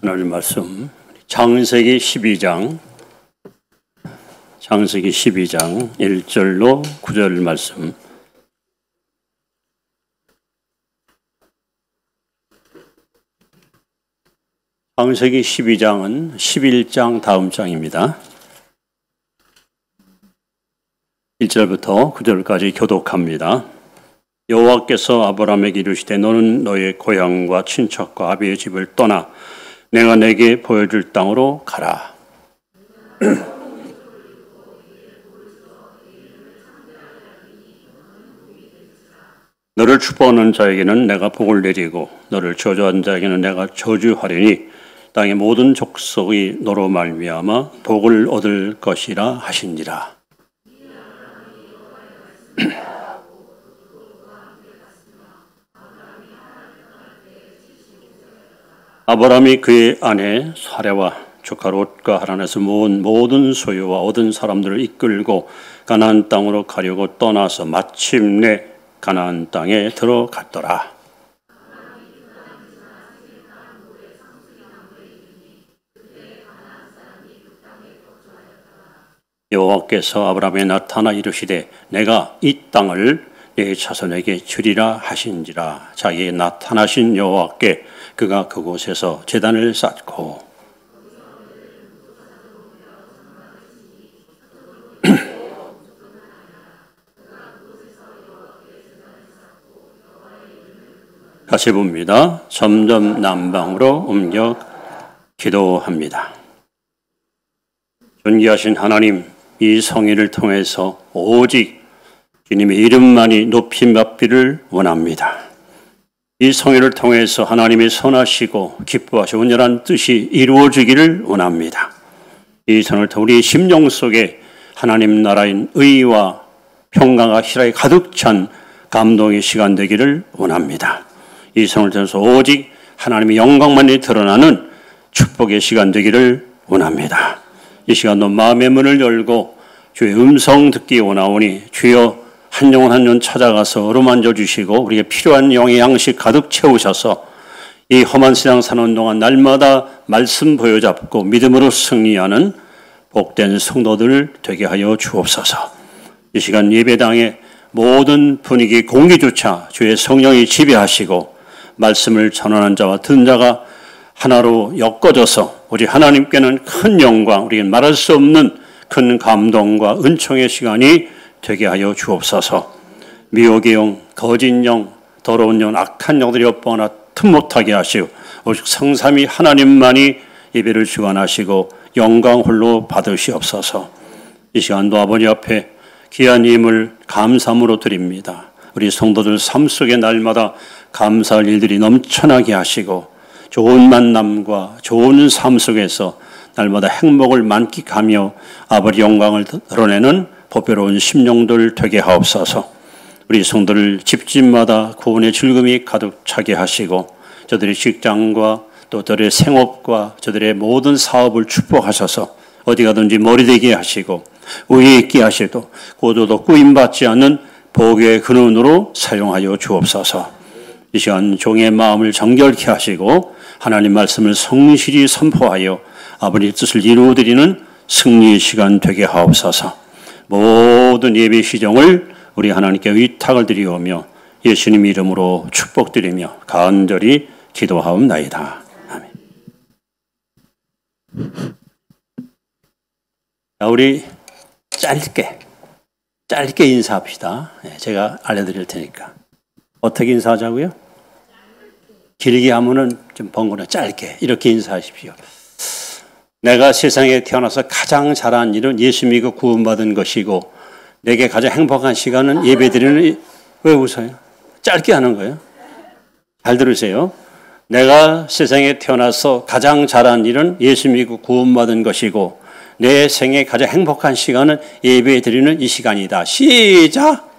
하나님 말씀 창세기 12장 1절로 9절 말씀. 창세기 12장은 11장 다음 장입니다. 1절부터 9절까지 교독합니다. 여호와께서 아브라함에게 이르시되 너는 너의 고향과 친척과 아비의 집을 떠나 내가 내게 보여줄 땅으로 가라. 너를 축복하는 자에게는 내가 복을 내리고 너를 저주하는 자에게는 내가 저주하리니 땅의 모든 족속이 너로 말미암아 복을 얻을 것이라 하시니라. 아브라함이 그의 아내 사레와 조카 롯과 하란에서 모은 모든 소유와 얻은 사람들을 이끌고 가나안 땅으로 가려고 떠나서 마침내 가나안 땅에 들어갔더라. 여호와께서 아브라함에 나타나 이르시되 내가 이 땅을 내 자손에게 주리라 하신지라. 자기에게 나타나신 여호와께 그가 그곳에서 제단을 쌓고 다시 봅니다. 점점 남방으로 옮겨 기도합니다. 존귀하신 하나님, 이 성회를 통해서 오직 주님의 이름만이 높임 받기를 원합니다. 이 성회를 통해서 하나님의 선하시고 기뻐하시고 온전한 뜻이 이루어지기를 원합니다. 이 성을 통해 우리 심령 속에 하나님 나라인 의와 평강과 희락이 가득 찬 감동의 시간 되기를 원합니다. 이 성을 통해서 오직 하나님의 영광만이 드러나는 축복의 시간 되기를 원합니다. 이 시간도 마음의 문을 열고 주의 음성 듣기 원하오니 주여 한 영혼 한 영혼 찾아가서 어루만져 주시고 우리에게 필요한 영의 양식 가득 채우셔서 이 험한 세상 사는 동안 날마다 말씀 보여잡고 믿음으로 승리하는 복된 성도들 되게 하여 주옵소서. 이 시간 예배당의 모든 분위기 공기조차 주의 성령이 지배하시고 말씀을 전하는 자와 듣는 자가 하나로 엮어져서 우리 하나님께는 큰 영광, 우리는 말할 수 없는 큰 감동과 은총의 시간이 되게 하여 주옵소서. 미혹의 영, 거짓 영, 더러운 영, 악한 영들이 엿보나 틈 못하게 하시고 오직 성삼위 하나님만이 예배를 주관하시고 영광 홀로 받으시옵소서. 이 시간도 아버지 앞에 귀한 힘을 감사함으로 드립니다. 우리 성도들 삶 속에 날마다 감사할 일들이 넘쳐나게 하시고 좋은 만남과 좋은 삶 속에서 날마다 행복을 만끽하며 아버지 영광을 드러내는 보배로운 심령들 되게 하옵소서. 우리 성도들 집집마다 구원의 즐거움이 가득 차게 하시고 저들의 직장과 또 저들의 생업과 저들의 모든 사업을 축복하셔서 어디 가든지 머리되게 하시고 의에 있게 하시고 고도도 꾸임받지 않는 복의 근원으로 사용하여 주옵소서. 이 시간 종의 마음을 정결케 하시고 하나님 말씀을 성실히 선포하여 아버지 뜻을 이루어드리는 승리의 시간 되게 하옵소서. 모든 예배 시정을 우리 하나님께 의탁을 드리오며 예수님 이름으로 축복드리며 간절히 기도하옵나이다. 아멘. 자, 우리 짧게 인사합시다. 제가 알려드릴 테니까. 어떻게 인사하자고요? 길게 하면은 좀 번거로워. 짧게 이렇게 인사하십시오. 내가 세상에 태어나서 가장 잘한 일은 예수 믿고 구원받은 것이고 내게 가장 행복한 시간은 예배드리는. 왜 웃어요? 짧게 하는 거예요. 잘 들으세요. 내가 세상에 태어나서 가장 잘한 일은 예수 믿고 구원받은 것이고 내 생에 가장 행복한 시간은 예배드리는 이 시간이다. 시작!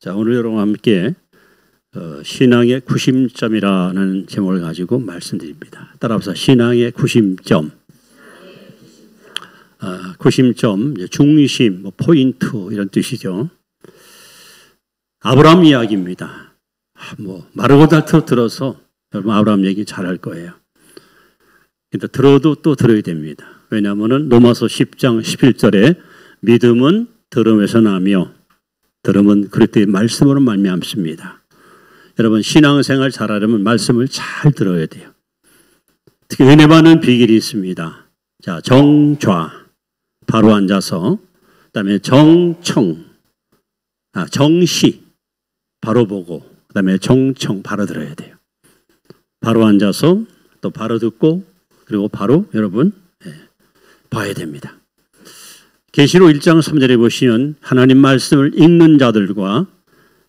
자, 오늘 여러분과 함께 신앙의 구심점이라는 제목을 가지고 말씀드립니다. 따라서 신앙의 구심점. 구심점, 중심, 포인트 이런 뜻이죠. 아브라함 이야기입니다. 마르고달트 들어서 여러분 아브라함 얘기 잘할 거예요. 근데 들어도 또 들어야 됩니다. 왜냐하면 로마서 10장 11절에 믿음은 들음에서 나며 들음은 그리스도의 말씀으로 말미암습니다. 여러분 신앙생활 잘하려면 말씀을 잘 들어야 돼요. 특히 은혜 받는 비결이 있습니다. 자, 정좌 바로 앉아서, 그다음에 정청, 정시 바로 보고, 그다음에 정청 바로 들어야 돼요. 바로 앉아서 또 바로 듣고 그리고 바로 여러분 봐야 됩니다. 계시록 1장 3절에 보시면 하나님 말씀을 읽는 자들과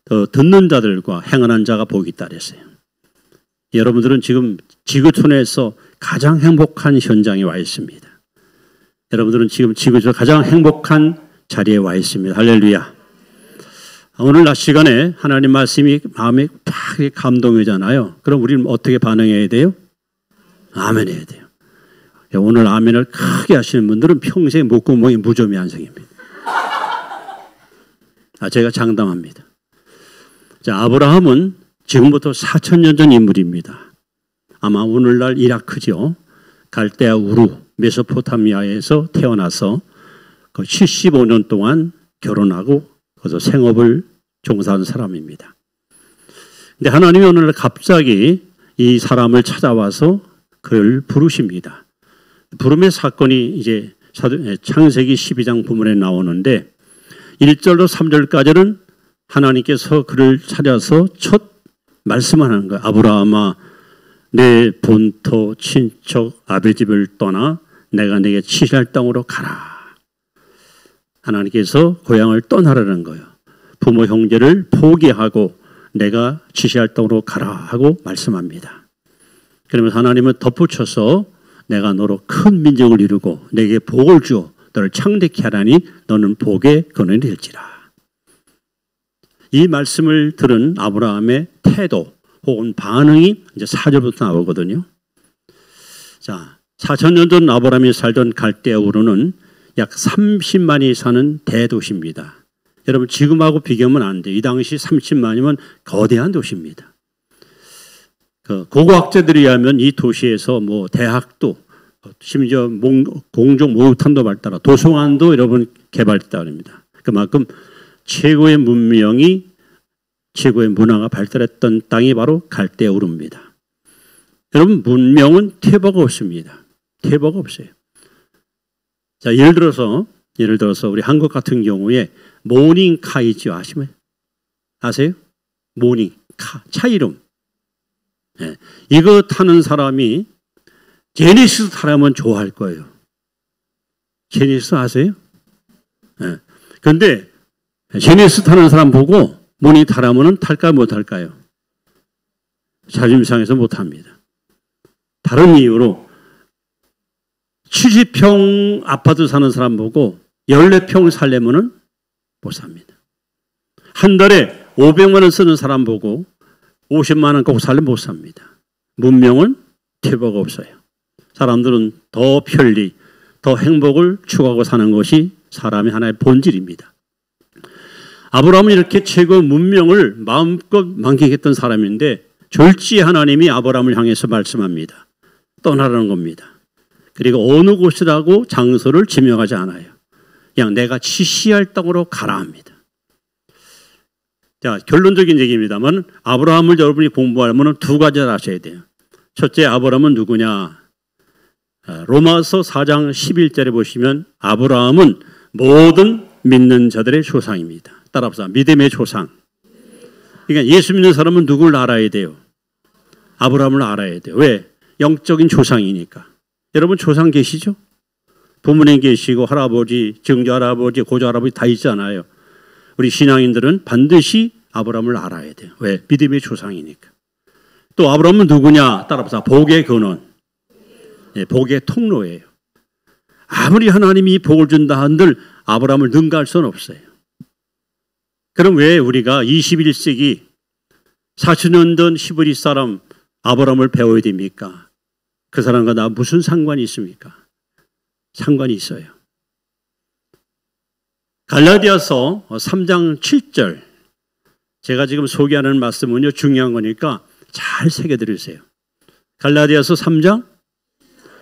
또 듣는 자들과 행하는 자가 복이 있다 그랬어요. 여러분들은 지금 지구촌에서 가장 행복한 현장에 와 있습니다. 여러분들은 지금 지구에서 가장 행복한 자리에 와 있습니다. 할렐루야. 오늘 낮 시간에 하나님 말씀이 마음에 팍 감동이잖아요. 그럼 우리는 어떻게 반응해야 돼요? 아멘 해야 돼요. 오늘 아멘을 크게 하시는 분들은 평생 목구멍이 무좀이 안성입니다. 제가 장담합니다. 자, 아브라함은 지금부터 4,000년 전 인물입니다. 아마 오늘날 이라크죠. 갈대아 우루 메소포타미아에서 태어나서 그 75년 동안 결혼하고 거기서 생업을 종사한 사람입니다. 근데 하나님이 오늘날 갑자기 이 사람을 찾아와서 그를 부르십니다. 부름의 사건이 이제 창세기 12장 부문에 나오는데 1절로 3절까지는 하나님께서 그를 찾아서 첫 말씀하는 거예요. 아브라함아, 내 본토 친척 아베 집을 떠나 내가 내게 지시할 땅으로 가라. 하나님께서 고향을 떠나라는 거예요. 부모 형제를 포기하고 내가 지시할 땅으로 가라 하고 말씀합니다. 그러면서 하나님은 덧붙여서 내가 너로 큰 민족을 이루고 내게 복을 주어 너를 창대케 하라니 너는 복의 근원이 될지라. 이 말씀을 들은 아브라함의 태도 혹은 반응이 이제 4절부터 나오거든요. 자, 4,000년 전 아브라함이 살던 갈대아 우르는 약 30만이 사는 대도시입니다. 여러분 지금하고 비교하면 안 돼요. 이 당시 30만이면 거대한 도시입니다. 고고학자들에 의하면 이 도시에서 대학도 심지어 공정 목욕탕도 발달하고 도서관도 여러분 개발됐다고 합니다. 그만큼 최고의 문명이 최고의 문화가 발달했던 땅이 바로 갈대아 우르입니다. 여러분 문명은 퇴보가 없습니다. 퇴보가 없어요. 자, 예를 들어서 우리 한국 같은 경우에 모닝카이죠. 아세요? 모닝카 차 이름. 네. 이거 타는 사람이 제네시스 타려면 좋아할 거예요. 제네시스 아세요? 네. 그런데 제네시스 타는 사람 보고 모닝 타라면은 탈까요, 못 탈까요? 자존심 상해서 못 합니다. 다른 이유로 70평 아파트 사는 사람 보고 14평 살려면은 못 삽니다. 한 달에 500만 원 쓰는 사람 보고 50만 원 꼭 살려면 못 삽니다. 문명은 퇴보가 없어요. 사람들은 더 편리, 더 행복을 추구하고 사는 것이 사람의 하나의 본질입니다. 아브라함은 이렇게 최고 문명을 마음껏 만끽했던 사람인데 졸지에 하나님이 아브라함을 향해서 말씀합니다. 떠나라는 겁니다. 그리고 어느 곳이라고 장소를 지명하지 않아요. 그냥 내가 지시할 땅으로 가라 합니다. 자, 결론적인 얘기입니다만 아브라함을 여러분이 공부하려면 두 가지를 아셔야 돼요. 첫째, 아브라함은 누구냐? 로마서 4장 11절에 보시면 아브라함은 모든 믿는 자들의 조상입니다. 따라합시다. 믿음의 조상. 그러니까 예수 믿는 사람은 누구를 알아야 돼요? 아브라함을 알아야 돼요. 왜? 영적인 조상이니까. 여러분 조상 계시죠? 부모님 계시고 할아버지, 증조할아버지, 고조할아버지 다 있잖아요. 우리 신앙인들은 반드시 아브라함을 알아야 돼요. 왜? 믿음의 조상이니까. 또 아브라함은 누구냐? 따라합시다. 복의 근원. 네, 복의 통로예요. 아무리 하나님이 복을 준다 한들 아브라함을 능가할 수는 없어요. 그럼 왜 우리가 21세기 40년 전 히브리 사람 아브라함을 배워야 됩니까? 그 사람과 나 무슨 상관이 있습니까? 상관이 있어요. 갈라디아서 3장 7절, 제가 지금 소개하는 말씀은요 중요한 거니까 잘 새겨들으세요. 갈라디아서 3장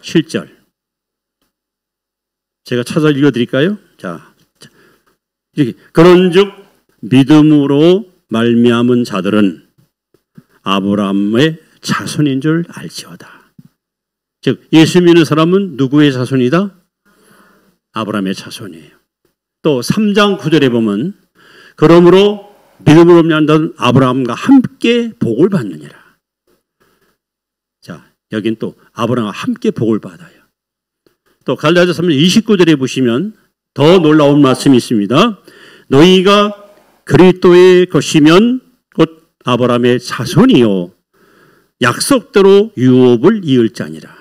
7절, 제가 찾아 읽어드릴까요? 자, 이렇게 그런즉 믿음으로 말미암은 자들은 아브라함의 자손인 줄 알지어다. 즉 예수 믿는 사람은 누구의 자손이다? 아브라함의 자손이에요. 또 3장 9절에 보면 그러므로 믿음으로 말미암은 아브라함과 함께 복을 받느니라. 자, 여긴 또 아브라함과 함께 복을 받아요. 또 갈라디아서 3장 29절에 보시면 더 놀라운 말씀이 있습니다. 너희가 그리스도의 것이면 곧 아브라함의 자손이요 약속대로 유업을 이을 자니라.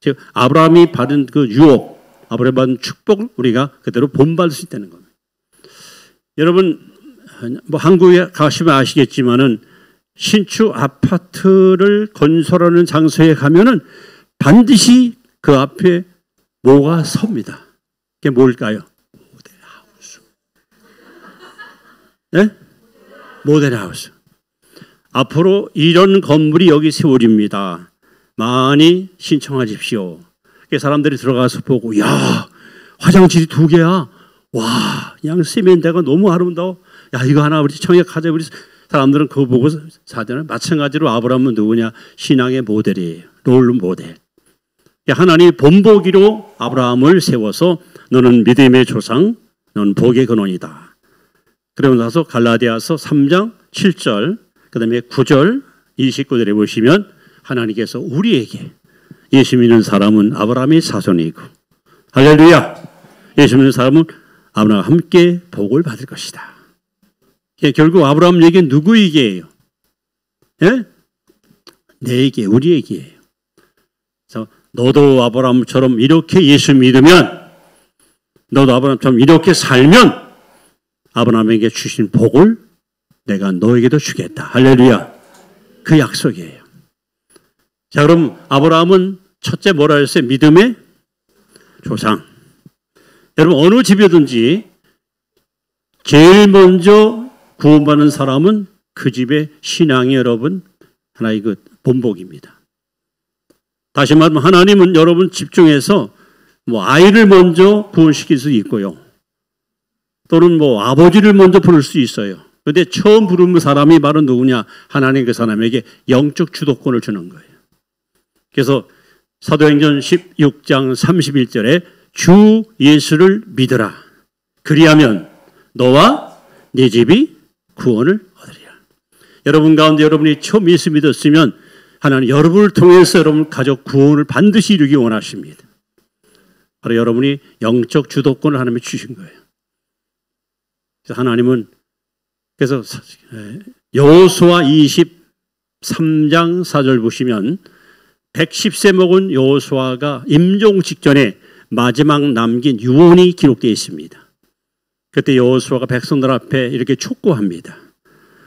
즉 아브라함이 받은 그 유업, 아브라함이 받은 축복을 우리가 그대로 본받을 수 있다는 겁니다. 여러분 뭐 한국에 가시면 아시겠지만은 신축 아파트를 건설하는 장소에 가면은 반드시 그 앞에 뭐가 섭니다. 그게 뭘까요? 모델하우스. 네? 모델하우스. 앞으로 이런 건물이 여기 세워집니다. 많이 신청하십시오. 사람들이 들어가서 보고, 야, 화장실이 2개야. 와, 그냥 세면대가 너무 아름다워. 야, 이거 하나 우리 청약하자. 우리 사람들은 그거 보고 사잖아요. 마찬가지로 아브라함은 누구냐? 신앙의 모델이에요. 롤 모델. 하나님이 본보기로 아브라함을 세워서 너는 믿음의 조상, 너는 복의 근원이다. 그러고 나서 갈라디아서 3장 7절, 그 다음에 9절, 29절에 보시면 하나님께서 우리에게 예수 믿는 사람은 아브라함의 자손이고, 할렐루야! 예수 믿는 사람은 아브라함과 함께 복을 받을 것이다. 결국 아브라함 얘기는 누구 얘기예요? 예? 내 얘기, 우리 얘기예요. 그래서 너도 아브라함처럼 이렇게 예수 믿으면, 너도 아브라함처럼 이렇게 살면 아브라함에게 주신 복을 내가 너에게도 주겠다. 할렐루야. 그 약속이에요. 자, 그럼 아브라함은 첫째 뭐라 했어요? 믿음의 조상. 여러분 어느 집이든지 제일 먼저 구원받는 사람은 그 집의 신앙이 여러분 하나의 그 본복입니다. 다시 말하면 하나님은 여러분 집중해서 뭐 아이를 먼저 구원시킬 수 있고요. 또는 뭐 아버지를 먼저 부를 수 있어요. 그런데 처음 부르는 사람이 바로 누구냐? 하나님 그 사람에게 영적 주도권을 주는 거예요. 그래서 사도행전 16장 31절에 주 예수를 믿으라. 그리하면 너와 네 집이 구원을 얻으리라. 여러분 가운데 여러분이 처음 예수 믿었으면 하나님 여러분을 통해서 여러분 가족 구원을 반드시 이루기 원하십니다. 바로 여러분이 영적 주도권을 하나님이 주신 거예요. 그래서 하나님은 그래서 여호수아 23장 4절 보시면 110세 먹은 여호수아가 임종 직전에 마지막 남긴 유언이 기록되어 있습니다. 그때 여호수아가 백성들 앞에 이렇게 촉구합니다.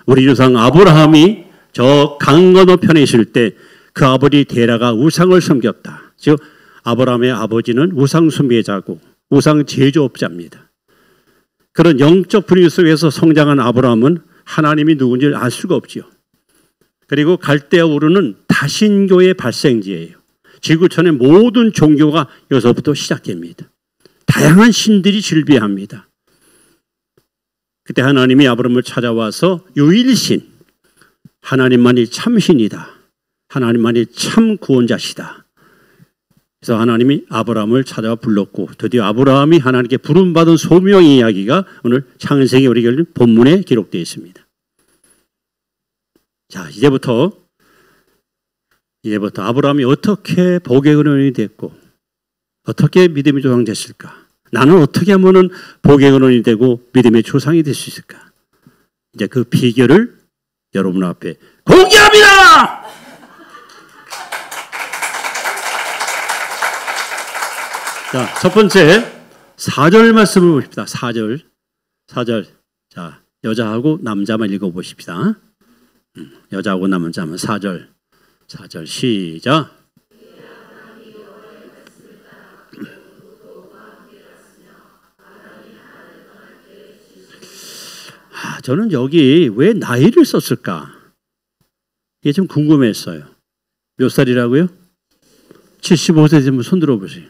우리 조상 아브라함이 저 강 건너편에 있을 때 그 아버지 데라가 우상을 섬겼다. 즉 아브라함의 아버지는 우상 숭배자고 우상 제조업자입니다. 그런 영적 분위기 속에서 성장한 아브라함은 하나님이 누군지를 알 수가 없지요. 그리고 갈대아 우르는 다신교의 발생지예요. 지구촌의 모든 종교가 여기서부터 시작됩니다. 다양한 신들이 즐비합니다. 그때 하나님이 아브라함을 찾아와서 유일신, 하나님만이 참신이다. 하나님만이 참 구원자시다. 그래서 하나님이 아브라함을 찾아와 불렀고 드디어 아브라함이 하나님께 부름받은 소명의 이야기가 오늘 창세기 우리 본문에 기록되어 있습니다. 자, 이제부터 아브라함이 어떻게 복의 근원이 됐고 어떻게 믿음의 조상이 됐을까? 나는 어떻게 하면은 복의 근원이 되고 믿음의 조상이 될 수 있을까? 이제 그 비결을 여러분 앞에 공개합니다! 자, 첫 번째 4절 말씀을 보십시다. 4절. 자, 여자하고 남자만 읽어보십시다. 여자하고 남자면 4절 시작. 저는 여기 왜 나이를 썼을까? 이게 좀 궁금했어요. 몇 살이라고요? 75세 되면 손 들어보세요.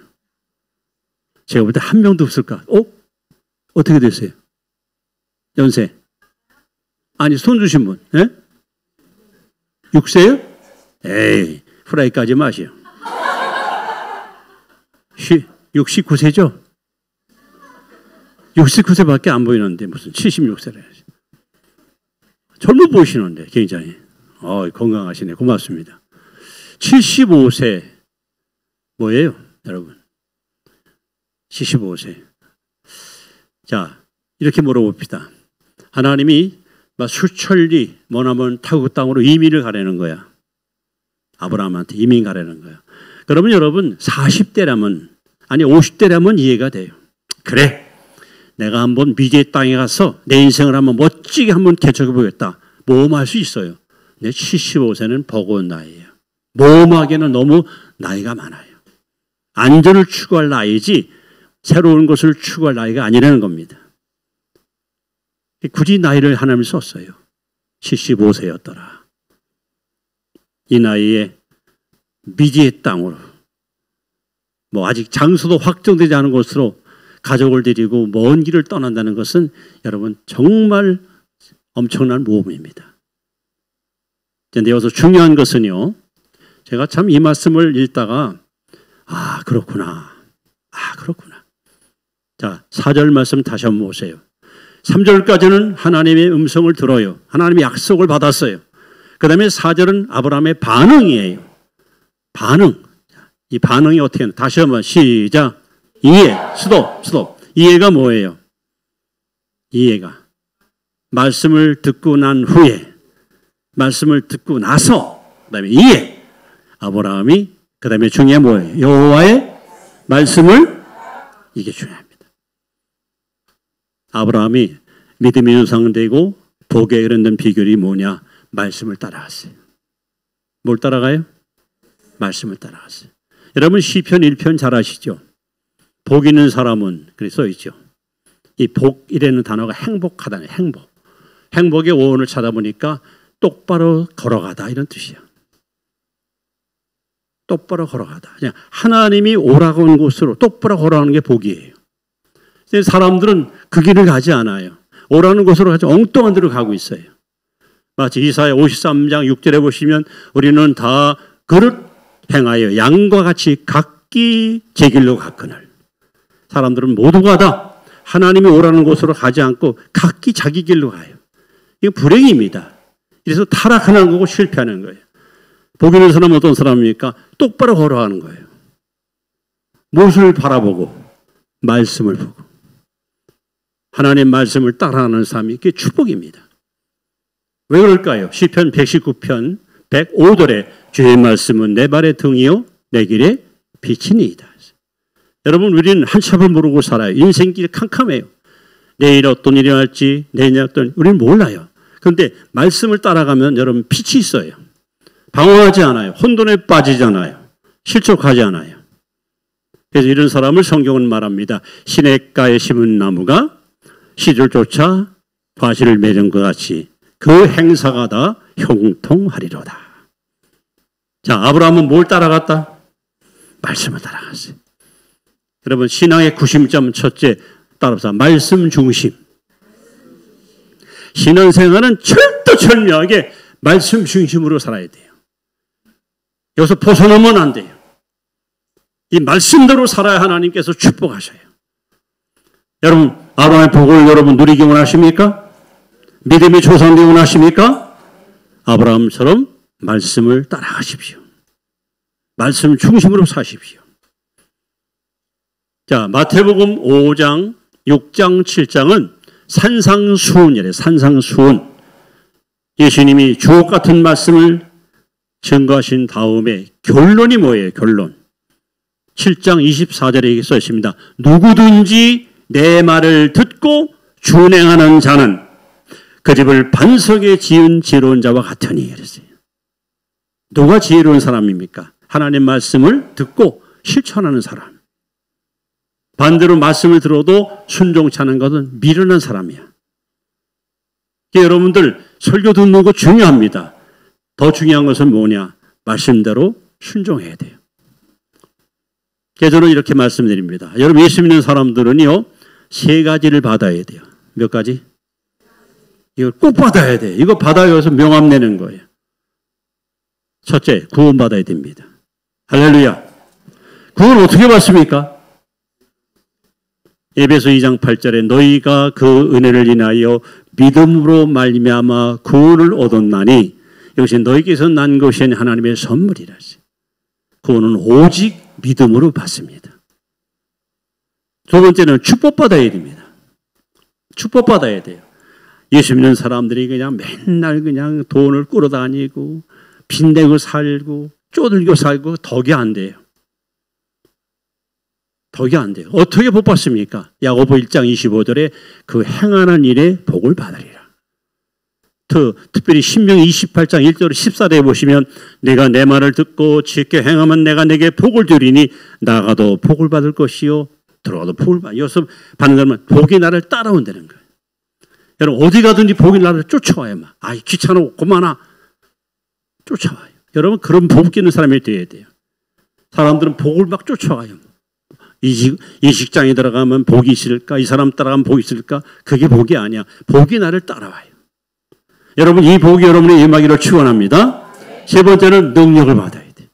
제가 볼 때 한 명도 없을까? 어떻게 되세요? 연세? 아니, 손 주신 분. 예? 6세요? 에이, 후라이까지 마시오. 69세죠? 69세밖에 안 보이는데 무슨 76세래. 젊어 보이시는데 굉장히. 건강하시네. 고맙습니다. 75세 뭐예요, 여러분? 75세. 자, 이렇게 물어봅시다. 하나님이 수천리 머나먼 타국 땅으로 이민을 가려는 거야. 아브라함한테 이민 가려는 거야. 그러면 여러분 40대라면 아니 50대라면 이해가 돼요. 그래. 내가 한번 미지의 땅에 가서 내 인생을 한번 멋지게 한번 개척해 보겠다. 모험할 수 있어요. 근데 75세는 버거운 나이예요. 모험하기에는 너무 나이가 많아요. 안전을 추구할 나이지 새로운 것을 추구할 나이가 아니라는 겁니다. 굳이 나이를 하나님이 썼어요. 75세였더라. 이 나이에 미지의 땅으로 아직 장소도 확정되지 않은 곳으로 가족을 데리고 먼 길을 떠난다는 것은 여러분 정말 엄청난 모험입니다. 그런데 여기서 중요한 것은요. 제가 참 이 말씀을 읽다가 그렇구나. 자, 4절 말씀 다시 한번 보세요. 3절까지는 하나님의 음성을 들어요. 하나님의 약속을 받았어요. 그 다음에 4절은 아브라함의 반응이에요. 반응. 이 반응이 어떻게 하나? 다시 한번 시작. 이해. 스톱. 이해가 뭐예요? 이해가. 말씀을 듣고 난 후에, 말씀을 듣고 나서, 그 다음에 이해. 아브라함이, 그 다음에 중요한 뭐예요? 여호와의 말씀을, 이게 중요합니다. 아브라함이 믿음이 유상되고 복에 이르는 비결이 뭐냐? 말씀을 따라갔어요. 뭘 따라가요? 말씀을 따라갔어요. 여러분 시편 1편 잘 아시죠? 복 있는 사람은 그렇게 써있죠. 이 복이라는 단어가 행복하다는 행복. 행복의 원어를 찾아보니까 똑바로 걸어가다 이런 뜻이야. 똑바로 걸어가다. 그냥 하나님이 오라고 한 곳으로 똑바로 걸어가는 게 복이에요. 사람들은 그 길을 가지 않아요. 오라는 곳으로 가지 엉뚱한 데로 가고 있어요. 마치 이사야 53장 6절에 보시면 우리는 다 그릇 행하여 양과 같이 각기 제 길로 갔거늘. 사람들은 모두가 다 하나님이 오라는 곳으로 가지 않고 각기 자기 길로 가요. 이거 불행입니다. 그래서 타락하는 거고 실패하는 거예요. 복 있는 사람은 어떤 사람입니까? 똑바로 걸어가는 거예요. 무엇을 바라보고? 말씀을 보고. 하나님 말씀을 따라하는 삶이 그게 축복입니다. 왜 그럴까요? 시편 119편 105절에 주의 말씀은 내 발의 등이요 내 길에 빛이니이다. 여러분 우리는 한참을 모르고 살아요. 인생길이 캄캄해요. 내일 어떤 일이 날지 내년 어떤 우리는 몰라요. 그런데 말씀을 따라가면 여러분 빛이 있어요. 방황하지 않아요. 혼돈에 빠지지 않아요. 실족하지 않아요. 그래서 이런 사람을 성경은 말합니다. 시냇가에 심은 나무가 시를 쫓아 과실을 맺은 것 같이 그 행사가 다 형통하리로다. 자, 아브라함은 뭘 따라갔다? 말씀을 따라갔어요. 여러분 신앙의 구심점 첫째 따라서 말씀 중심. 신앙생활은 철두철미하게 말씀 중심으로 살아야 돼요. 여기서 벗어나면 안 돼요. 이 말씀대로 살아야 하나님께서 축복하셔요. 여러분 아브라함의 복을 여러분 누리기 원하십니까? 믿음이 조성되기 원하십니까? 아브라함처럼 말씀을 따라가십시오. 말씀 중심으로 사십시오. 자, 마태복음 5장, 6장, 7장은 산상수훈이래요. 산상수훈. 예수님이 주옥 같은 말씀을 증거하신 다음에 결론이 뭐예요? 결론. 7장 24절에 이렇게 써 있습니다. 누구든지 내 말을 듣고 준행하는 자는 그 집을 반석에 지은 지혜로운 자와 같으니 그랬어요. 누가 지혜로운 사람입니까? 하나님 말씀을 듣고 실천하는 사람. 반대로 말씀을 들어도 순종치 않은 것은 미련한 사람이야. 여러분들 설교 듣는 거 중요합니다. 더 중요한 것은 뭐냐? 말씀대로 순종해야 돼요. 그래서 저는 이렇게 말씀드립니다. 여러분 예수 믿는 사람들은요 3가지를 받아야 돼요. 몇 가지? 이걸 꼭 받아야 돼요. 이거 받아야 해서 명함 내는 거예요. 첫째, 구원받아야 됩니다. 할렐루야. 구원 어떻게 받습니까? 에베소 2장 8절에 너희가 그 은혜를 인하여 믿음으로 말미암아 구원을 얻었나니 이것이 너희께서 난 것이 아닌 하나님의 선물이라. 구원은 오직 믿음으로 받습니다. 두 번째는 축복받아야 됩니다. 축복받아야 돼요. 예수 믿는 사람들이 그냥 맨날 그냥 돈을 끌어다니고 빚내고 살고 쪼들고 살고 덕이 안 돼요. 덕이 안 돼요. 어떻게 복 받습니까? 야고보 1장 25절에 그 행하는 일에 복을 받으리라. 특별히 신명 28장 1절 14절에 보시면 내가 내 말을 듣고 지켜 행하면 내가 내게 복을 주리니 나가도 복을 받을 것이요 들어가도 복을 받을. 여기서 받는 사람은 복이 나를 따라온다는 거예요. 여러분 어디 가든지 복이 나를 쫓아와요. 아이 귀찮아 고만아 쫓아와요. 여러분 그런 복 있는 사람이 되어야 돼요. 사람들은 복을 막 쫓아와요. 이 직장에 들어가면 복이 있을까? 이 사람 따라가면 복이 있을까? 그게 복이 아니야. 복이 나를 따라와요. 여러분 이 복이 여러분의 임하기를 축원합니다. 세 번째는 능력을 받아야 돼.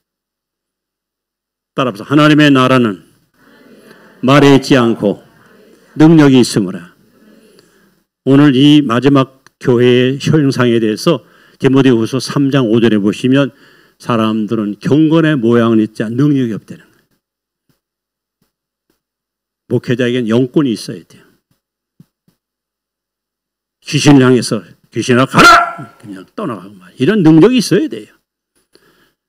따라서 하나님의 나라는 말에 있지 않고 능력이 있으므라. 오늘 이 마지막 교회의 형상에 대해서 디모데후서 3장 5절에 보시면 사람들은 경건의 모양은 있지 않은 능력이 없다는 거예요. 목회자에게는 영권이 있어야 돼요. 귀신을 향해서 귀신아 가라! 그냥 떠나가고 말 이런 능력이 있어야 돼요.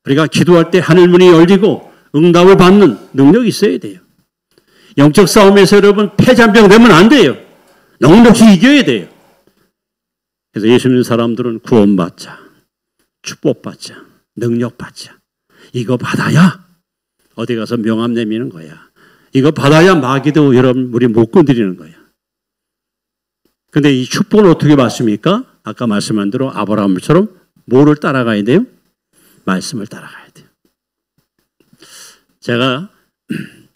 우리가 기도할 때 하늘문이 열리고 응답을 받는 능력이 있어야 돼요. 영적 싸움에서 여러분 패잔병 되면 안 돼요. 넉넉히 이겨야 돼요. 그래서 예수 믿는 사람들은 구원받자, 축복받자, 능력받자. 이거 받아야 어디 가서 명함 내미는 거야. 이거 받아야 마귀도 여러분 우리 못 건드리는 거야. 근데 이 축복을 어떻게 받습니까? 아까 말씀한 대로 아브라함처럼 뭐를 따라가야 돼요? 말씀을 따라가야 돼요. 제가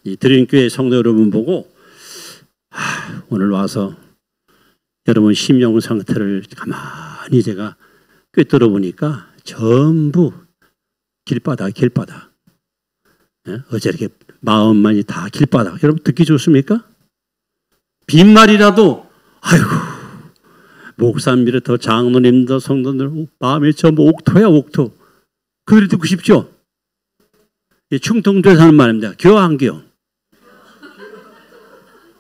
이 드림교회 성도 여러분 보고 오늘 와서 여러분 심령 상태를 가만히 제가 꿰뚫어 보니까 전부 길바닥. 예? 어제 이렇게 마음만이 다 길바닥. 여러분 듣기 좋습니까? 빈말이라도 아이고 목사님부터 장로님도 성도들 마음이 전부 옥토야 옥토. 그 소리 듣고 싶죠? 충청도에서 하는 말입니다. 겨 안 겨?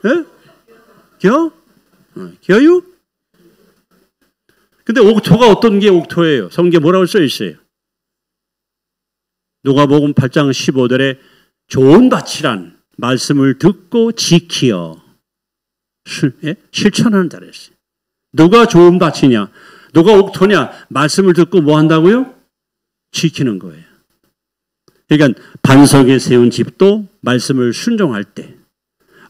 예? 겨? 겨유? 근데 옥토가 어떤 게 옥토예요? 성경에 뭐라고 써 있어요? 누가복음 8장 15절에 좋은 밭이란 말씀을 듣고 지키어 실천하는 자라 했어요. 누가 좋은 밭이냐? 누가 옥토냐? 말씀을 듣고 뭐 한다고요? 지키는 거예요. 그러니까 반석에 세운 집도 말씀을 순종할 때,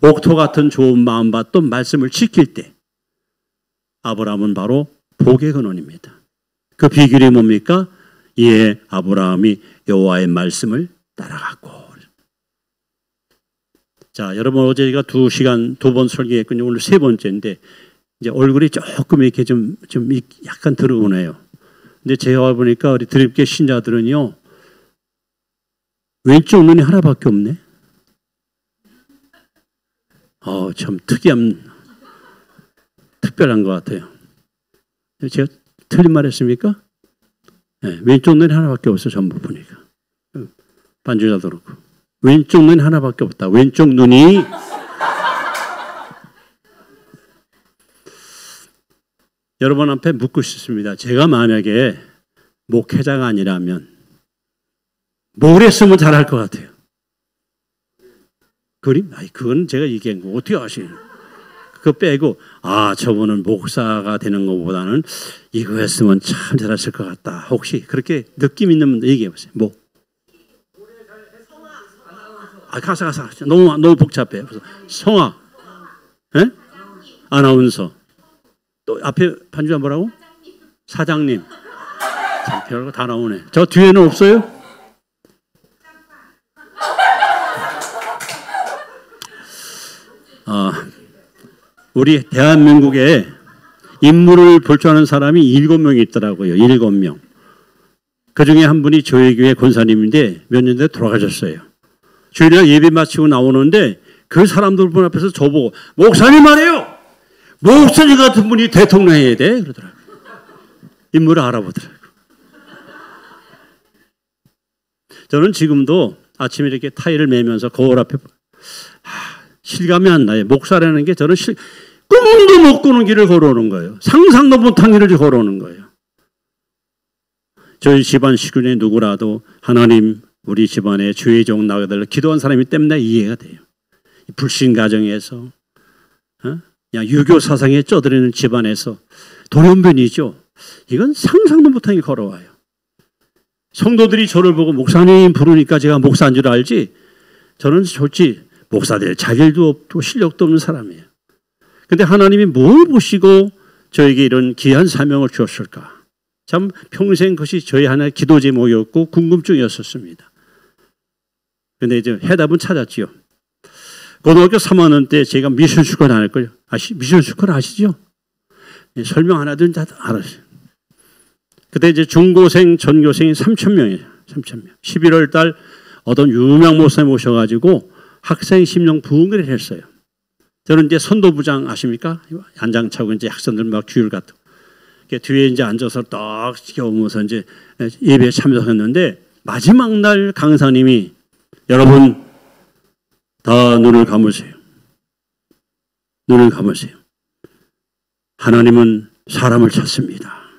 옥토 같은 좋은 마음밭도 말씀을 지킬 때, 아브라함은 바로 복의 근원입니다. 그 비결이 뭡니까? 예, 아브라함이 여호와의 말씀을 따라갔고. 자, 여러분 어제 제가 2시간 2번 설교했군요. 오늘 3번째인데 이제 얼굴이 조금 이렇게 좀 약간 들어오네요. 근데 제가 보니까 우리 드립계 신자들은요 왼쪽 눈이 하나밖에 없네. 참 특별한 것 같아요. 제가 틀린 말 했습니까? 네, 왼쪽 눈이 하나밖에 없어 전부 보니까. 반주자도 그렇고. 왼쪽 눈이 하나밖에 없다. 왼쪽 눈이 여러분 앞에 묻고 싶습니다. 제가 만약에 목회자가 아니라면 뭘 했으면 잘할 것 같아요? 그림? 아니, 그건 제가 얘기한 거 어떻게 아시는? 그거 빼고 저분은 목사가 되는 것보다는 이거 했으면 참 잘했을 것 같다. 혹시 그렇게 느낌 있는 분들 얘기해 보세요. 뭐? 가사. 너무 복잡해. 성악. 예? 아나운서. 또 앞에 반주가 뭐라고? 사장님. 참 별거 다 나오네. 저 뒤에는 없어요? 우리 대한민국에 인물을 볼 줄 아는 사람이 7명이 있더라고요. 7명. 그 중에 한 분이 저희 교회 권사님인데 몇 년 전에 돌아가셨어요. 주일날 예배 마치고 나오는데 그 사람들 분 앞에서 저보고 목사님 말이에요. 목사님 같은 분이 대통령 해야 돼. 그러더라고요. 인물을 알아보더라고요. 저는 지금도 아침에 이렇게 타일을 매면서 거울 앞에 실감이 안 나요. 목사라는 게 저는 꿈도 못 꾸는 길을 걸어오는 거예요. 상상도 못한 길을 걸어오는 거예요. 저희 집안 식구 중에 누구라도 하나님 우리 집안에 주의 종 나오게 달라 기도한 사람이 때문에 이해가 돼요. 불신 가정에서 그냥 유교 사상에 쩌들리는 집안에서 돌연변이죠. 이건 상상도 못한 길 걸어와요. 성도들이 저를 보고 목사님 부르니까 제가 목사인 줄 알지 저는 솔직히 목사들 자질도 없고 실력도 없는 사람이에요. 근데 하나님이 뭘 보시고 저에게 이런 귀한 사명을 주었을까? 참 평생 그것이 저희 하나의 기도 제목이었고 궁금증이었었습니다. 근데 이제 해답은 찾았지요. 고등학교 3학년 때 제가 미션 스쿨 다닐 거예요. 미션 스쿨 아시죠? 설명 하나든 다 알았어요. 그때 이제 중고생, 전교생이 3,000명이에요. 3,000명. 11월 달 어떤 유명 목사님 오셔가지고 학생 심령 부흥회를 했어요. 저는 이제 선도부장 아십니까? 안장 차고 이제 학생들 막 주일 같은. 뒤에 이제 앉아서 딱 지켜보면서 이제 예배에 참석했는데 마지막 날 강사님이 여러분 다 눈을 감으세요. 눈을 감으세요. 하나님은 사람을 찾습니다.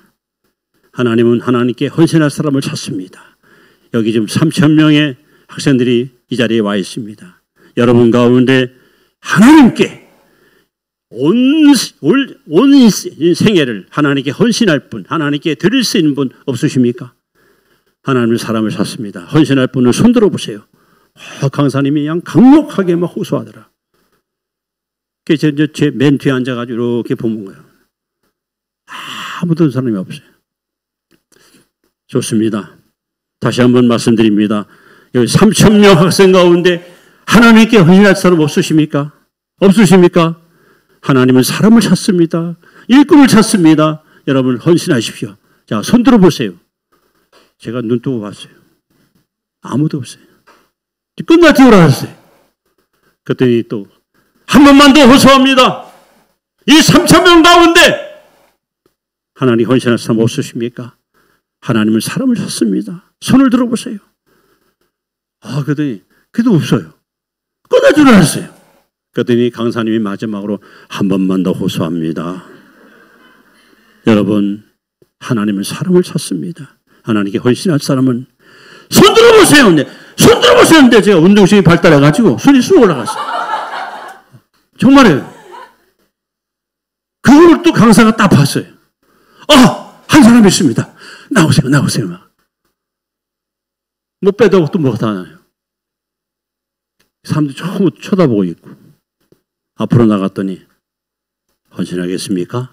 하나님은 하나님께 헌신할 사람을 찾습니다. 여기 지금 3,000명의 학생들이 이 자리에 와 있습니다. 여러분 가운데 하나님께 온 생애를 하나님께 헌신할 분, 하나님께 드릴 수 있는 분 없으십니까? 하나님은 사람을 찾습니다. 헌신할 분을 손들어 보세요. 강사님이 그냥 강력하게 막 호소하더라. 그래서 제 맨 뒤에 앉아가지고 이렇게 보는 거예요. 아무도 사람이 없어요. 좋습니다. 다시 한번 말씀드립니다. 여기 3,000명 학생 가운데 하나님께 헌신할 사람 없으십니까? 없으십니까? 하나님은 사람을 찾습니다. 일꾼을 찾습니다. 여러분 헌신하십시오. 자, 손 들어보세요. 제가 눈 뜨고 봤어요. 아무도 없어요. 끝날 줄 알았어요. 그랬더니 또 한 번만 더 호소합니다. 이 3,000명 가운데 하나님 헌신할 사람 없으십니까? 하나님은 사람을 찾습니다. 손을 들어보세요. 그랬더니 그래도 없어요. 끝날 줄 알았어요. 그랬더니 강사님이 마지막으로 한 번만 더 호소합니다. 여러분 하나님은 사람을 찾습니다. 하나님께 헌신할 사람은 손 들어보세요. 손 들어보세요. 근데 제가 운동신이 발달해가지고 손이 쑥 올라갔어요. 정말이에요. 그걸 또 강사가 딱 봤어요. 한 사람 있습니다. 나오세요. 막. 뭐 빼도 또 뭐가 다 나요. 사람들이 처음 쳐다보고 있고. 앞으로 나갔더니 헌신하겠습니까?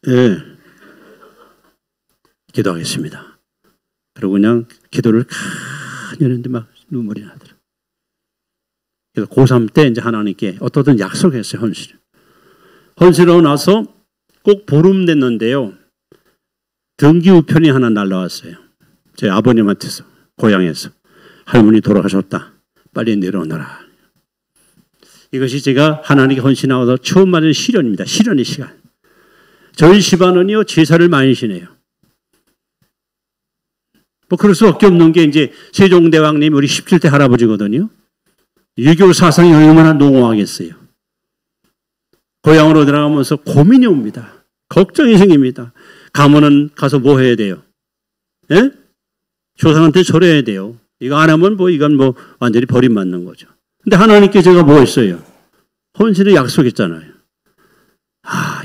예. 기도하겠습니다. 그리고 그냥 기도를 칸 했는데 막 눈물이 나더라. 그래서 고3 때 이제 하나님께 어떻든 약속했어요, 헌신하고 나서 꼭 보름 됐는데요. 등기 우편이 하나 날라왔어요. 제 아버님한테서, 고향에서. 할머니 돌아가셨다. 빨리 내려오너라. 이것이 제가 하나님께 헌신하고서 처음 맞은 시련입니다. 시련의 시간. 저희 집안은요, 제사를 많이 지내요. 뭐 그럴 수밖에 없는 게 이제 세종대왕님 우리 17대 할아버지거든요. 유교 사상이 얼마나 농후하겠어요. 고향으로 들어가면서 고민이 옵니다. 걱정이 생깁니다. 가면은 가서 뭐 해야 돼요? 예? 조상한테 절해야 돼요. 이거 안 하면 이건 완전히 버림받는 거죠. 근데 하나님께 제가 뭐 했어요? 헌신을 약속했잖아요.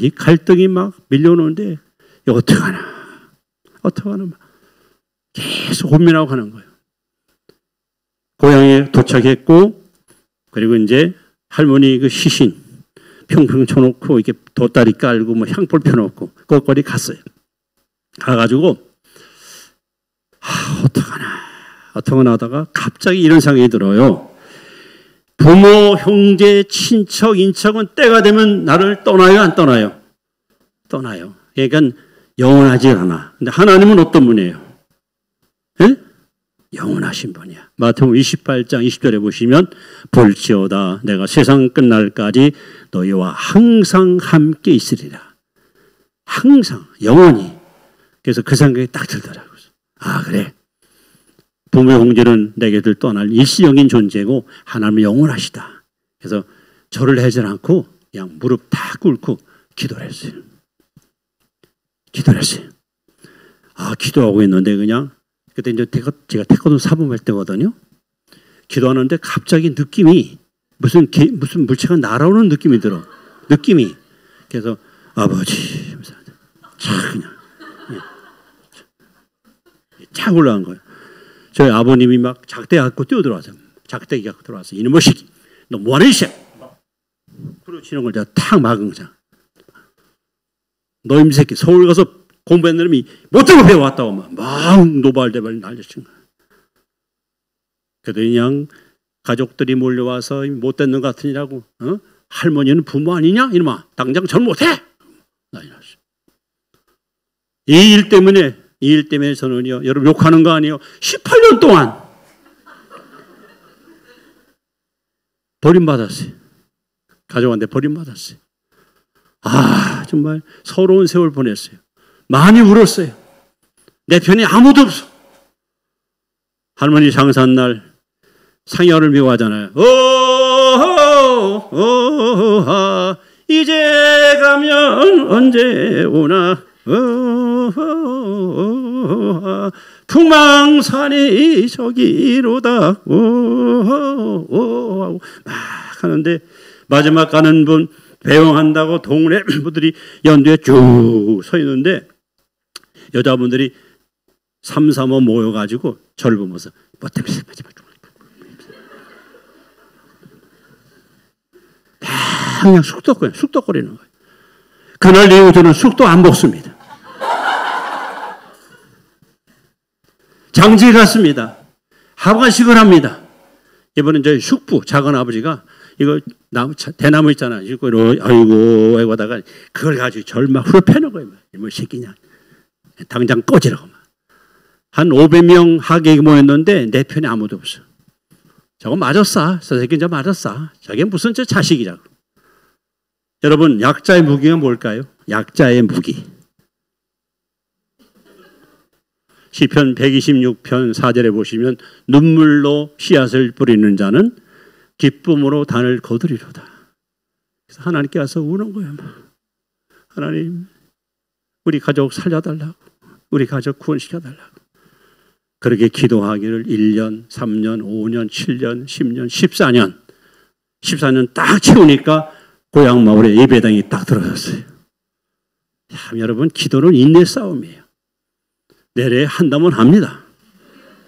이 갈등이 막 밀려오는데 이거 어떡하나 막 계속 고민하고 가는 거예요. 고향에 도착했고, 그리고 이제 할머니 그 시신 평평 쳐놓고 이렇게 돗다리 깔고 뭐 향불 펴놓고 거기까지 갔어요. 가가지고 어떡하나 하다가 갑자기 이런 생각이 들어요. 부모, 형제, 친척, 인척은 때가 되면 나를 떠나요, 안 떠나요? 떠나요. 그러니까 영원하지 않아. 근데 하나님은 어떤 분이에요? 예? 영원하신 분이야. 마태복음 28장 20절에 보시면 볼지어다 내가 세상 끝날까지 너희와 항상 함께 있으리라. 항상 영원히. 그래서 그 생각이 딱 들더라고요. 그래. 부모 형제는 내게들 떠날 일시적인 존재고 하나님은 영원하시다. 그래서 절을 하지 않고 그냥 무릎 다 꿇고 기도를 했어요. 기도하고 있는데 그냥 그때 이제 제가 태권도 사범할 때거든요. 기도하는데 갑자기 느낌이 무슨 물체가 날아오는 느낌이 들어. 그래서 아버지 그냥 쫙 올라간 거예요. 저희 아버님이 막 작대 갖고 뛰어들어와서 작대기 갖고 들어와서 이놈의 새끼 너 뭐하는 짓이야? 그러치는 걸 제가 탁 막은 거잖아. 너 이 새끼 서울 가서 공부했는 놈이 못하고 배워왔다고 막 노발대발 날려친 거야. 그래도 그냥 가족들이 몰려와서 못된 놈 같으니라고 할머니는 부모 아니냐? 이놈아 당장 절 못해! 난리 났어. 이 일 때문에 저는요, 여러분 욕하는 거 아니에요. 18년 동안 버림받았어요. 가족한테 버림받았어요. 정말 서러운 세월 보냈어요. 많이 울었어요. 내 편에 아무도 없어. 할머니 장사날 상여를 미워하잖아요. 이제 가면 언제 오나 풍망산이 저기로다 하고 막 하는데 마지막 가는 분 배웅한다고 동네 분들이 연두에 쭉 서 있는데 여자분들이 3, 3호 모여가지고 저를 보면서 뭐 때문에 마지막 그냥 쑥덕거리는 거예요. 그날 이후 저는 쑥도 안 먹습니다. 장지에 갔습니다. 하관식을 합니다. 이번엔 저희 숙부 작은 아버지가 이거 대나무 있잖아. 이거 아이고 하다가 그걸 가지고 절 막 후려패는 거예요. 뭐 새끼냐. 당장 꺼지라고. 한 500명 하객이 모였는데 내 편에 아무도 없어. 저거 맞았어. 저 새끼 저 맞았어. 저게 무슨 저 자식이라고. 여러분 약자의 무기가 뭘까요? 약자의 무기. 시편 126편 4절에 보시면 눈물로 씨앗을 뿌리는 자는 기쁨으로 단을 거두리로다. 그래서 하나님께 와서 우는 거예요. 하나님 우리 가족 살려달라고. 우리 가족 구원시켜달라고. 그렇게 기도하기를 1년, 3년, 5년, 7년, 10년, 14년 14년 딱 채우니까 고향 마을에 예배당이 딱 들어섰어요. 참 여러분 기도는 인내 싸움이에요. 내래 한다면 합니다.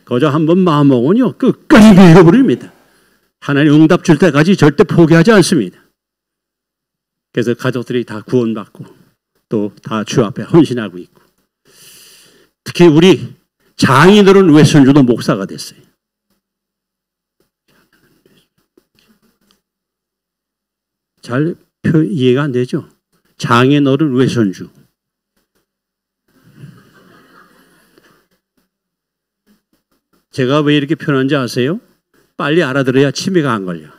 거저 한번 마음먹으면요 끝까지 밀어버립니다. 하나님 응답 줄 때까지 절대 포기하지 않습니다. 그래서 가족들이 다 구원받고 또 다 주 앞에 헌신하고 있고 특히 우리 장인들은 외손주도 목사가 됐어요. 잘 이해가 안 되죠? 장인어른 외손주. 제가 왜 이렇게 표현하는지 아세요? 빨리 알아들어야 치매가 안 걸려.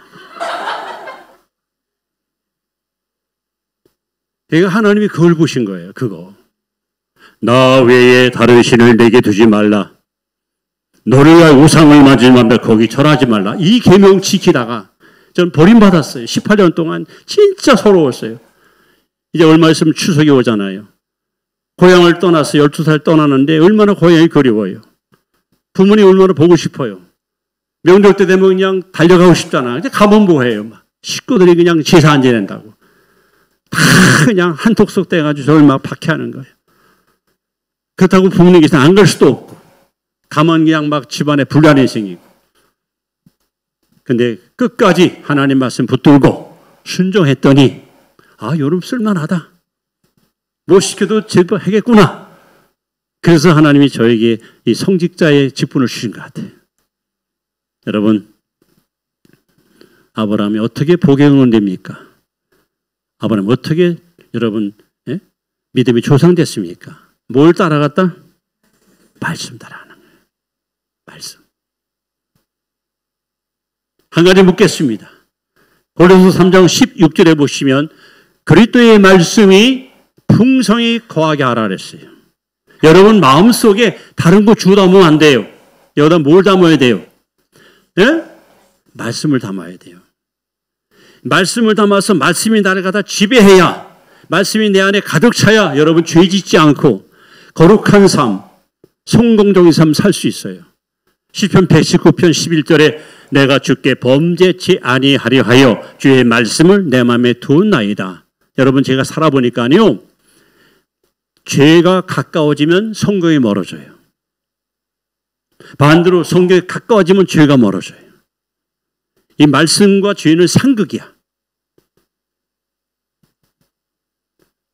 그러니까 하나님이 그걸 보신 거예요. 그거. 나 외에 다른 신을 내게 두지 말라. 너를 위하여 우상을 만지지 말라. 거기 절하지 말라. 이 계명 지키다가 전 버림받았어요. 18년 동안 진짜 서러웠어요. 이제 얼마 있으면 추석이 오잖아요. 고향을 떠나서 12살 떠나는데 얼마나 고향이 그리워요. 부모님 얼마나 보고 싶어요. 명절 때 되면 그냥 달려가고 싶잖아. 근데 가면 뭐해요? 막. 식구들이 그냥 제사 안 지낸다고. 다 그냥 한톡속 떼가지고 저를 막 박해하는 거예요. 그렇다고 부모님께서 안 갈 수도 없고, 가면 그냥 막 집안에 불안이 생기고. 근데 끝까지 하나님 말씀 붙들고 순종했더니, 아, 요즘 쓸만하다. 못 시켜도 제법 하겠구나. 그래서 하나님이 저에게 이 성직자의 직분을 주신 것 같아요. 여러분, 아브라함이 어떻게 복에 응원됩니까? 아브라함이 어떻게 여러분 믿음이 조상됐습니까? 뭘 따라갔다? 말씀 따라가는 거예요. 말씀. 한 가지 묻겠습니다. 고린도서 3장 16절에 보시면 그리스도의 말씀이 풍성히 거하게 하라 그랬어요. 여러분 마음속에 다른 거 주워 담으면 안 돼요. 여기다 뭘 담아야 돼요? 예? 말씀을 담아야 돼요. 말씀을 담아서 말씀이 나를 갖다 지배해야, 말씀이 내 안에 가득 차야 여러분 죄 짓지 않고 거룩한 삶, 성공적인 삶 살 수 있어요. 시편 119편 11절에 내가 주께 범죄치 아니하려 하여 주의 말씀을 내 마음에 두었나이다. 여러분 제가 살아보니까요, 죄가 가까워지면 성경이 멀어져요. 반대로 성경이 가까워지면 죄가 멀어져요. 이 말씀과 죄는 상극이야.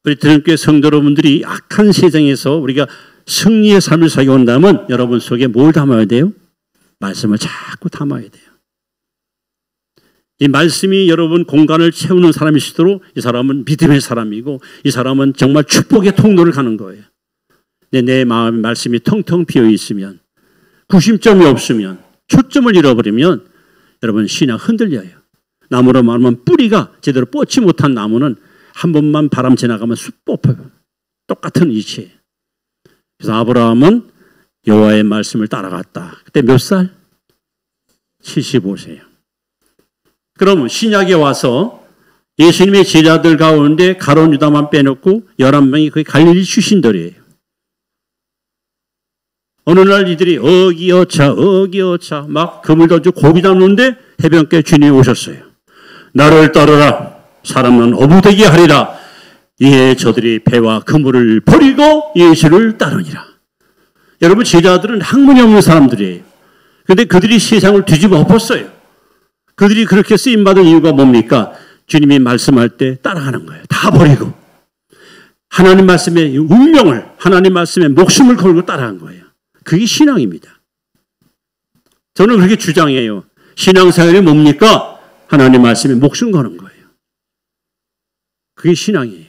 우리 드림교회 성도 여러분들이 악한 세상에서 우리가 승리의 삶을 살게 온다면 여러분 속에 뭘 담아야 돼요? 말씀을 자꾸 담아야 돼요. 이 말씀이 여러분 공간을 채우는 사람일수록 이 사람은 믿음의 사람이고 이 사람은 정말 축복의 통로를 가는 거예요. 내 마음의 말씀이 텅텅 비어 있으면, 구심점이 없으면, 초점을 잃어버리면 여러분 신앙 흔들려요. 나무로 말하면 뿌리가 제대로 뻗지 못한 나무는 한 번만 바람 지나가면 쑥 뽑혀요. 똑같은 이치예요. 그래서 아브라함은 여호와의 말씀을 따라갔다. 그때 몇 살? 75세예요. 그러면 신약에 와서 예수님의 제자들 가운데 가룟 유다만 빼놓고 11명이 거의 갈릴리 출신들이에요. 어느 날 이들이 어기어차 막 그물 던지고 고기 잡는데 해변가에 주님이 오셨어요. 나를 따르라. 사람은 어부되게 하리라. 이에 저들이 배와 그물을 버리고 예수를 따르니라. 여러분 제자들은 학문이 없는 사람들이에요. 그런데 그들이 세상을 뒤집어 엎었어요. 그들이 그렇게 쓰임받은 이유가 뭡니까? 주님이 말씀할 때 따라가는 거예요. 다 버리고. 하나님 말씀의 운명을, 하나님 말씀의 목숨을 걸고 따라간 거예요. 그게 신앙입니다. 저는 그렇게 주장해요. 신앙생활이 뭡니까? 하나님 말씀에 목숨 거는 거예요. 그게 신앙이에요.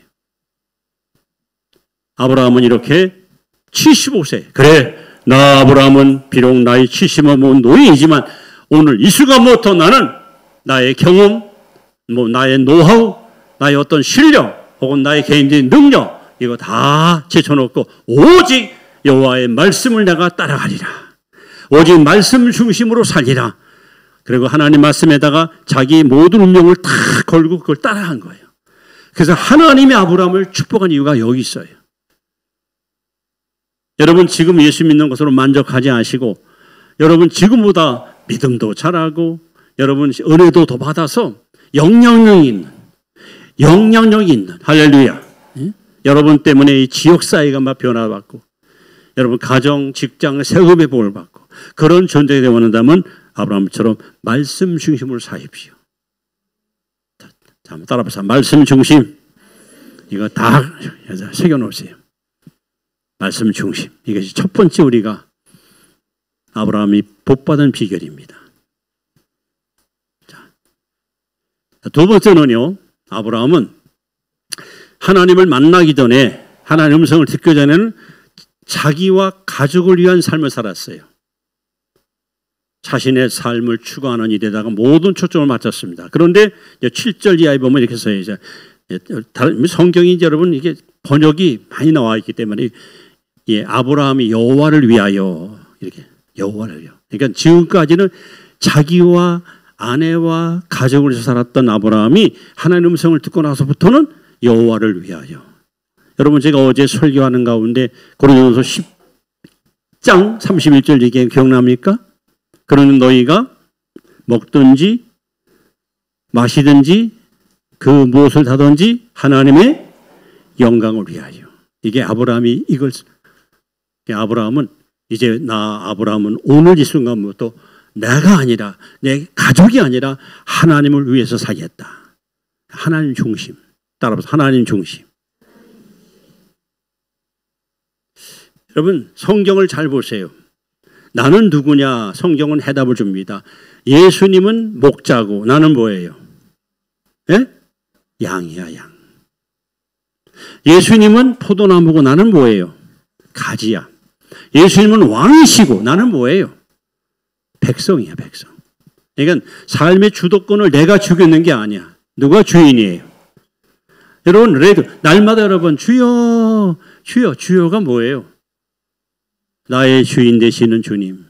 아브라함은 이렇게 75세. 그래, 나 아브라함은 비록 나이 70은 뭐 노인이지만 오늘 이 순간부터 나는 나의 경험, 나의 노하우, 나의 어떤 실력, 혹은 나의 개인적인 능력, 이거 다 제쳐놓고 오직 여호와의 말씀을 내가 따라가리라. 오직 말씀 중심으로 살리라. 그리고 하나님 말씀에다가 자기 모든 운명을 다 걸고 그걸 따라간 거예요. 그래서 하나님이 아브라함을 축복한 이유가 여기 있어요. 여러분 지금 예수 믿는 것으로 만족하지 않으시고 여러분 지금보다 믿음도 잘하고 여러분 은혜도 더 받아서 영향력이 있는 할렐루야. 여러분 때문에 이 지역사회가 막 변화받고 여러분 가정, 직장, 세금의 복을 받고 그런 존재가 되어 원한다면 아브라함처럼 말씀 중심으로 사십시오. 자, 따라합시다. 말씀 중심. 이거 다 새겨놓으세요. 말씀 중심. 이것이 첫 번째 우리가 아브라함이 복받은 비결입니다. 자, 두 번째는요. 아브라함은 하나님을 만나기 전에 하나님의 음성을 듣기 전에는 자기와 가족을 위한 삶을 살았어요. 자신의 삶을 추구하는 일에다가 모든 초점을 맞췄습니다. 그런데 7절 이하에 보면 이렇게 써요. 이제 성경이 여러분 이게 번역이 많이 나와 있기 때문에 아브라함이 여호와를 위하여 이렇게 여호와를 위하여. 그러니까 지금까지는 자기와 아내와 가족을 위해서 살았던 아브라함이 하나님의 음성을 듣고 나서부터는 여호와를 위하여. 여러분 제가 어제 설교하는 가운데 고린도서 10장 31절 얘기 기억납니까? 그러는 너희가 먹든지 마시든지 그 무엇을 하든지 하나님의 영광을 위하여. 이게 아브라함이 아브라함은 이제 아브라함은 오늘 이 순간부터 내가 아니라 내 가족이 아니라 하나님을 위해서 살겠다. 하나님 중심. 따라서 하나님 중심. 여러분 성경을 잘 보세요. 나는 누구냐? 성경은 해답을 줍니다. 예수님은 목자고 나는 뭐예요? 예? 양이야, 양. 예수님은 포도나무고 나는 뭐예요? 가지야. 예수님은 왕이시고 나는 뭐예요? 백성이야, 백성. 그러니까 삶의 주도권을 내가 주고 있는 게 아니야. 누가 주인이에요? 여러분, 날마다 여러분, 주여, 주여, 주여가 뭐예요? 나의 주인 되시는 주님,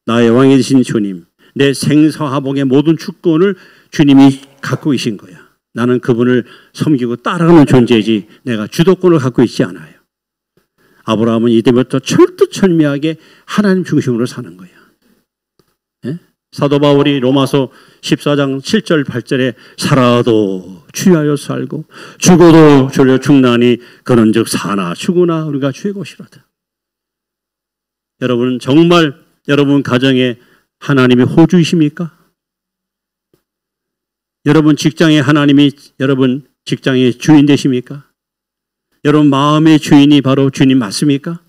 나의 왕이 되신 주님, 내 생사화복의 모든 주권을 주님이 갖고 계신 거야. 나는 그분을 섬기고 따라가는 존재이지 내가 주도권을 갖고 있지 않아요. 아브라함은 이때부터 철두철미하게 하나님 중심으로 사는 거야. 예? 사도 바울이 로마서 14장 7절 8절에 살아도 주하여 살고 죽어도 주려 죽나니 그런즉 사나 죽으나 우리가 주의 것이로다. 여러분은 정말 여러분 가정에 하나님이 호주이십니까? 여러분 직장에 하나님이 여러분 직장의 주인 되십니까? 여러분 마음의 주인이 바로 주님 맞습니까?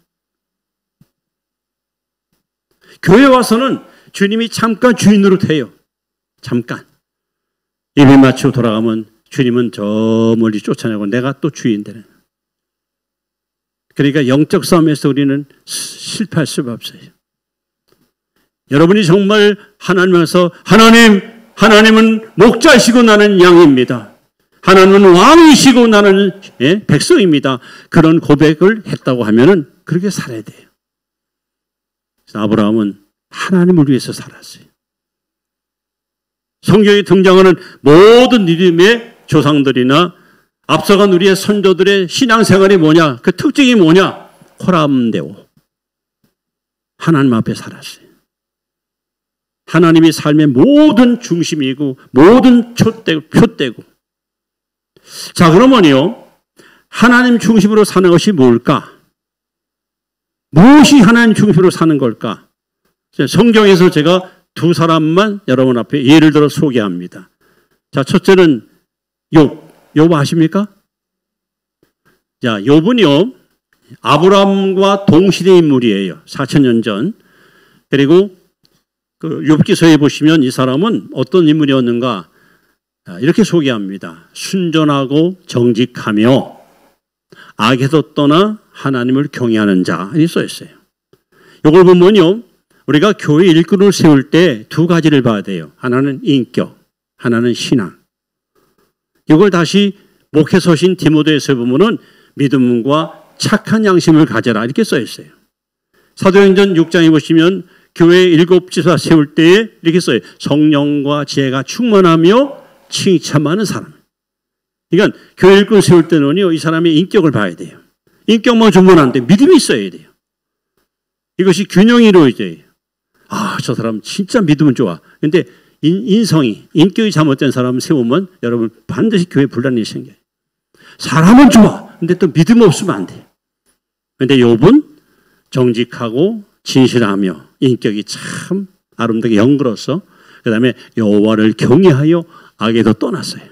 교회 와서는 주님이 잠깐 주인으로 돼요. 잠깐. 예배 마치고 돌아가면 주님은 저 멀리 쫓아내고 내가 또 주인 되는. 그러니까 영적 싸움에서 우리는 실패할 수가 없어요. 여러분이 정말 하나님에서 하나님은 목자이시고 나는 양입니다. 하나님은 왕이시고 나는 백성입니다. 그런 고백을 했다고 하면은 그렇게 살아야 돼요. 그래서 아브라함은 하나님을 위해서 살았어요. 성경에 등장하는 모든 믿음의 조상들이나 앞서간 우리의 선조들의 신앙생활이 뭐냐? 그 특징이 뭐냐? 코람데오. 하나님 앞에 살았어요. 하나님이 삶의 모든 중심이고 모든 표대고. 자, 그러면요. 하나님 중심으로 사는 것이 뭘까? 무엇이 하나님 중심으로 사는 걸까? 성경에서 제가 두 사람만 여러분 앞에 예를 들어 소개합니다. 자, 첫째는 욥 아십니까? 자, 욥은요, 아브라함과 동시대 인물이에요. 4,000년 전. 그리고 그 욥기서에 보시면 이 사람은 어떤 인물이었는가? 이렇게 소개합니다. 순전하고 정직하며 악에서 떠나 하나님을 경외하는 자. 이렇게 써 있어요. 이걸 보면요, 우리가 교회 일꾼을 세울 때 두 가지를 봐야 돼요. 하나는 인격, 하나는 신앙. 이걸 다시 목회 서신 디모데에서 보면은 믿음과 착한 양심을 가져라 이렇게 써 있어요. 사도행전 6장에 보시면 교회 7지사 세울 때에 이렇게 써요. 성령과 지혜가 충만하며 칭찬하는 사람. 그러니까 교회 일꾼 세울 때는요, 이 사람의 인격을 봐야 돼요. 인격만 주면 안 돼. 믿음이 있어야 돼요. 이것이 균형이 이루어져야 돼요. 아, 저 사람 진짜 믿음은 좋아. 근데 인격이 잘못된 사람을 세우면 여러분 반드시 교회 분란이 생겨요. 사람은 좋아. 근데 또 믿음 없으면 안 돼. 근데 욥은 정직하고 진실하며 인격이 참 아름답게 영그러서 그 다음에 여호와를 경외하여 악에도 떠났어요.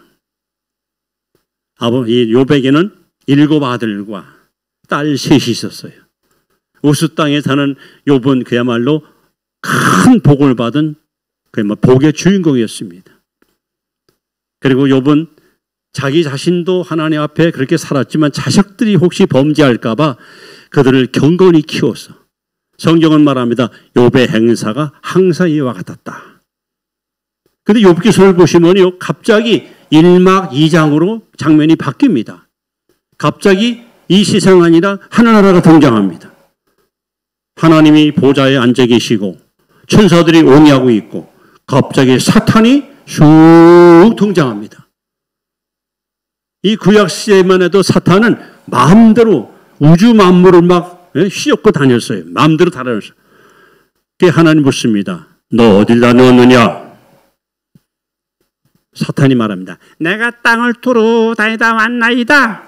이 욥에게는 7 아들과 딸 셋이 있었어요. 우스 땅에 사는 욥은 그야말로 큰 복을 받은 복의 주인공이었습니다. 그리고 욥은 자기 자신도 하나님 앞에 그렇게 살았지만 자식들이 혹시 범죄할까 봐 그들을 경건히 키워서 성경은 말합니다. 욥의 행사가 항상 이와 같았다. 근데 욥기서를 보시면요, 갑자기 1막 2장으로 장면이 바뀝니다. 갑자기 이 세상 아니라 하늘나라가 등장합니다. 하나님이 보좌에 앉아 계시고 천사들이 옹이하고 있고 갑자기 사탄이 쑥 등장합니다. 이 구약 시대만 해도 사탄은 마음대로 우주 만물을 막 휘젓고 다녔어요. 마음대로 다녔어요. 그게 하나님 묻습니다. 너 어디다 넣었느냐? 사탄이 말합니다. 내가 땅을 두루 다니다 왔나이다.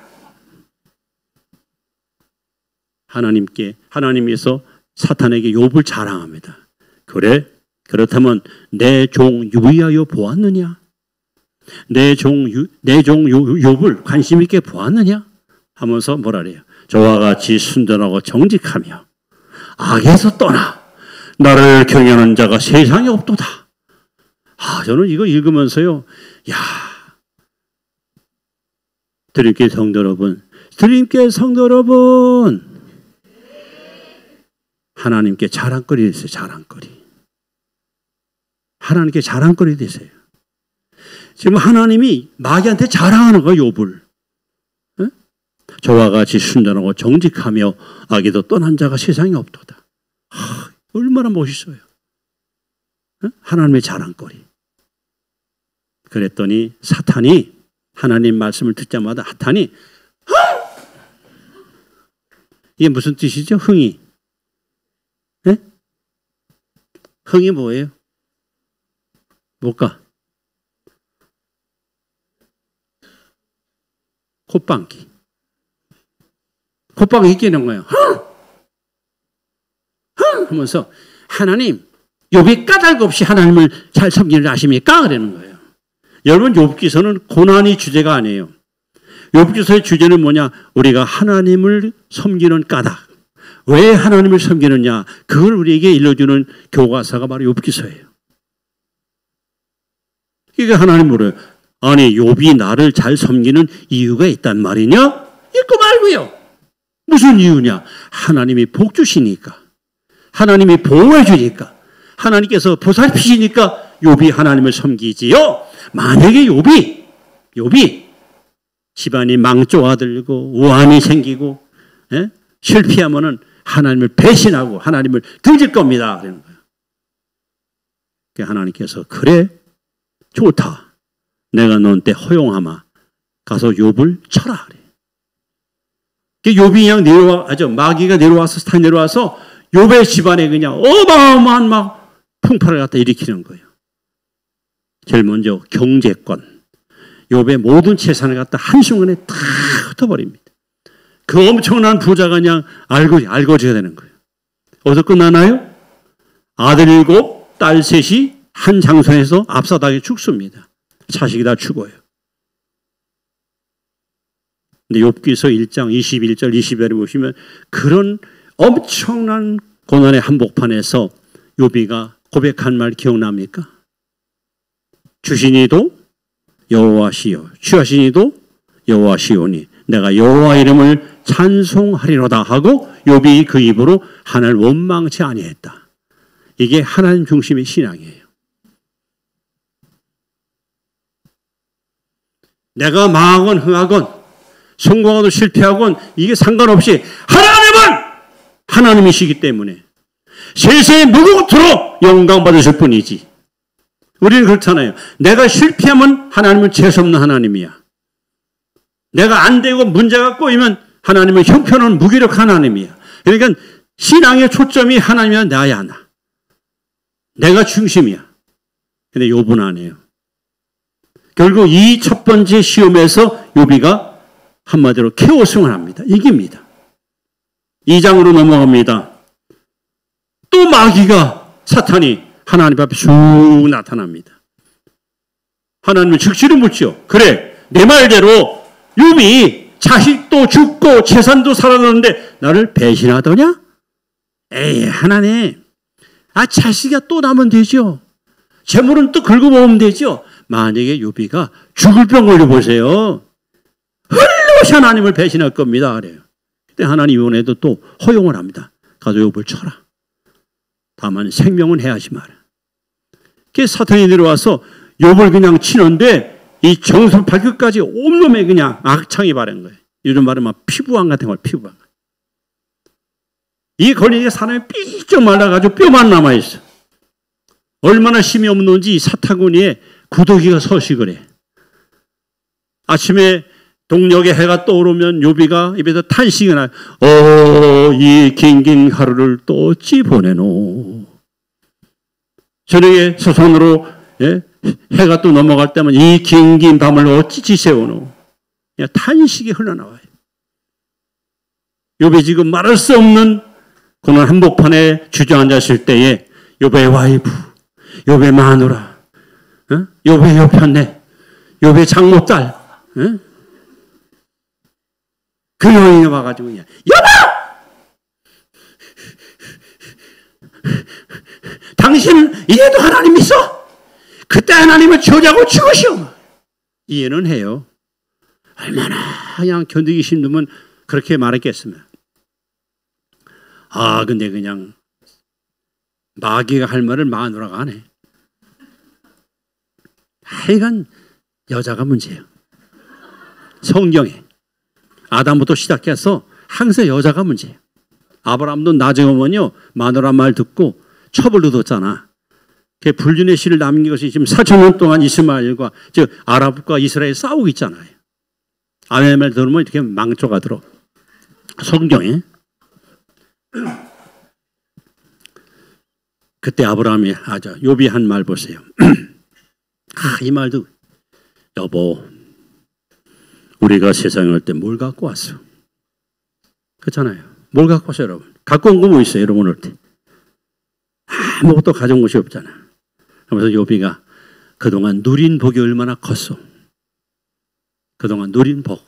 하나님께서 사탄에게 욥을 자랑합니다. 그래? 그렇다면 내 종 유비하여 보았느냐? 내 종 욥을 관심 있게 보았느냐? 하면서 뭐라 그래요? 저와 같이 순전하고 정직하며 악에서 떠나 나를 경외하는 자가 세상에 없도다. 저는 이거 읽으면서요. 드림교회 성도 여러분, 하나님께 자랑거리 되세요. 자랑거리. 하나님께 자랑거리 되세요. 지금 하나님이 마귀한테 자랑하는 거예요. 욥을. 저와 같이 순전하고 정직하며 악에도 떠난 자가 세상에 없도다. 얼마나 멋있어요. 하나님의 자랑거리. 그랬더니 사탄이 하나님 말씀을 듣자마자 사탄이 이게 무슨 뜻이죠? 흥이. 흥이 뭐예요? 뭘까? 콧방귀. 콧방귀 끼는 거예요. 하면서 하나님, 욥이 까닭 없이 하나님을 잘 섬기는 줄 아십니까? 그러는 거예요. 여러분, 욥기서는 고난이 주제가 아니에요. 욥기서의 주제는 뭐냐? 우리가 하나님을 섬기는 까닭. 왜 하나님을 섬기느냐? 그걸 우리에게 일러주는 교과서가 바로 욥기서예요. 이게 하나님 물어요. 아니, 욥이 나를 잘 섬기는 이유가 있단 말이냐? 읽고 말고요. 무슨 이유냐? 하나님이 복 주시니까. 하나님이 보호해 주니까. 하나님께서 보살피시니까 욥이 하나님을 섬기지요. 만약에 욥이 집안이 망조아들고 우환이 생기고 실패하면은 하나님을 배신하고 하나님을 등질 겁니다. 그러는 거예요. 하나님께서 그래 좋다. 내가 너한테 허용하마. 가서 욥을 쳐라. 그래. 욥이 그냥 마귀가 내려와서 사탄이 내려와서 욥의 집안에 그냥 어마어마한 막 풍파를 갖다 일으키는 거예요. 제일 먼저 경제권. 욥의 모든 재산을 갖다 한순간에 다 흩어버립니다. 그 엄청난 부자가 그냥 알거지가 되는 거예요. 어디서 끝나나요? 아들 7, 딸 3이 한 장소에서 압사당해 죽습니다. 자식이 다 죽어요. 근데 욥기서 1장 21절 22절에 보시면 그런 엄청난 고난의 한복판에서 욥이가 고백한 말 기억납니까? 주시니도 여호와시요 취하시니도 여호와시오니 내가 여호와 이름을 찬송하리로다 하고 욥이 그 입으로 하나님을 원망치 아니했다. 이게 하나님 중심의 신앙이에요. 내가 망하건 흥하건 성공하건 실패하건 이게 상관없이 하나님은 하나님이시기 때문에 세상에 누구부터로 영광 받으실 뿐이지. 우리는 그렇잖아요. 내가 실패하면 하나님은 재수없는 하나님이야. 내가 안 되고 문제가 꼬이면 하나님은 형편없는 무기력한 하나님이야. 그러니까 신앙의 초점이 하나님이야 나야 나. 내가 중심이야. 근데 욥은 아니에요. 결국 이 첫 번째 시험에서 욥이가 한마디로 KO승을 합니다. 이깁니다. 2장으로 넘어갑니다. 또 마귀가 사탄이 하나님 앞에 쑥 나타납니다. 하나님은 즉시로 묻죠. 그래 내 말대로 욥이 자식도 죽고 재산도 살아나는데 나를 배신하더냐? 에이 하나님 자식이 또 나면 되죠. 재물은 또 긁어먹으면 되죠. 만약에 욥이가 죽을 병 걸려보세요. 흘러시 하나님을 배신할 겁니다. 그래요. 그때 하나님 이번에도 또 허용을 합니다. 가서 욥을 쳐라. 다만 생명은 해하지 마라. 그래서 사탄이 내려와서 욥을 그냥 치는데 이 정수 발끝까지 온몸에 그냥 악창이 바른 거예요. 요즘 말하면 피부암 같은 걸 피부암. 이 걸리니까 사람이 삐쩍 말라가지고 뼈만 남아있어. 얼마나 힘이 없는지 사타구니에 구더기가 서식을 해. 아침에 동력의 해가 떠오르면 욥이가 입에서 탄식이 나요. 이 긴긴 하루를 또 어찌 보내노. 저녁에 서산으로 해가 또 넘어갈 때면 이 긴 밤을 어찌 지새우노. 그냥 탄식이 흘러나와요. 욥이 지금 말할 수 없는 그런 한복판에 주저앉았을 때에 욥의 와이프, 욥의 마누라, 욥의 여편네, 욥의 장모딸, 그 여인이 와가지고 그냥 여보! 당신은 이래도 하나님 있어? 그때 하나님을 저자고 죽으시오. 이해는 해요. 얼마나 그냥 견디기 힘들면 그렇게 말했겠으면. 근데 그냥 마귀가 할 말을 마누라가 안 해. 하여간 여자가 문제예요. 성경에 아담부터 시작해서 항상 여자가 문제예요. 아브라함도 나중에 보면요, 마누라 말 듣고 첩을 얻었잖아. 그 불륜의 씨를 남긴 것이 지금 4,000년 동안 이스마엘과 즉 아랍과 이스라엘 싸우고 있잖아요. 아내 말 들으면 이렇게 망조가 들어. 성경에. 그때 아브라함이 욥이 한 말 보세요. 이 말도 여보, 우리가 세상에 올 때 뭘 갖고 왔어? 그렇잖아요. 뭘 갖고 왔어요, 여러분? 갖고 온 거 뭐 있어요, 여러분 올 때? 아무것도 가져온 것이 없잖아. 그래서 욥이가 그동안 누린 복이 얼마나 컸어. 그동안 누린 복.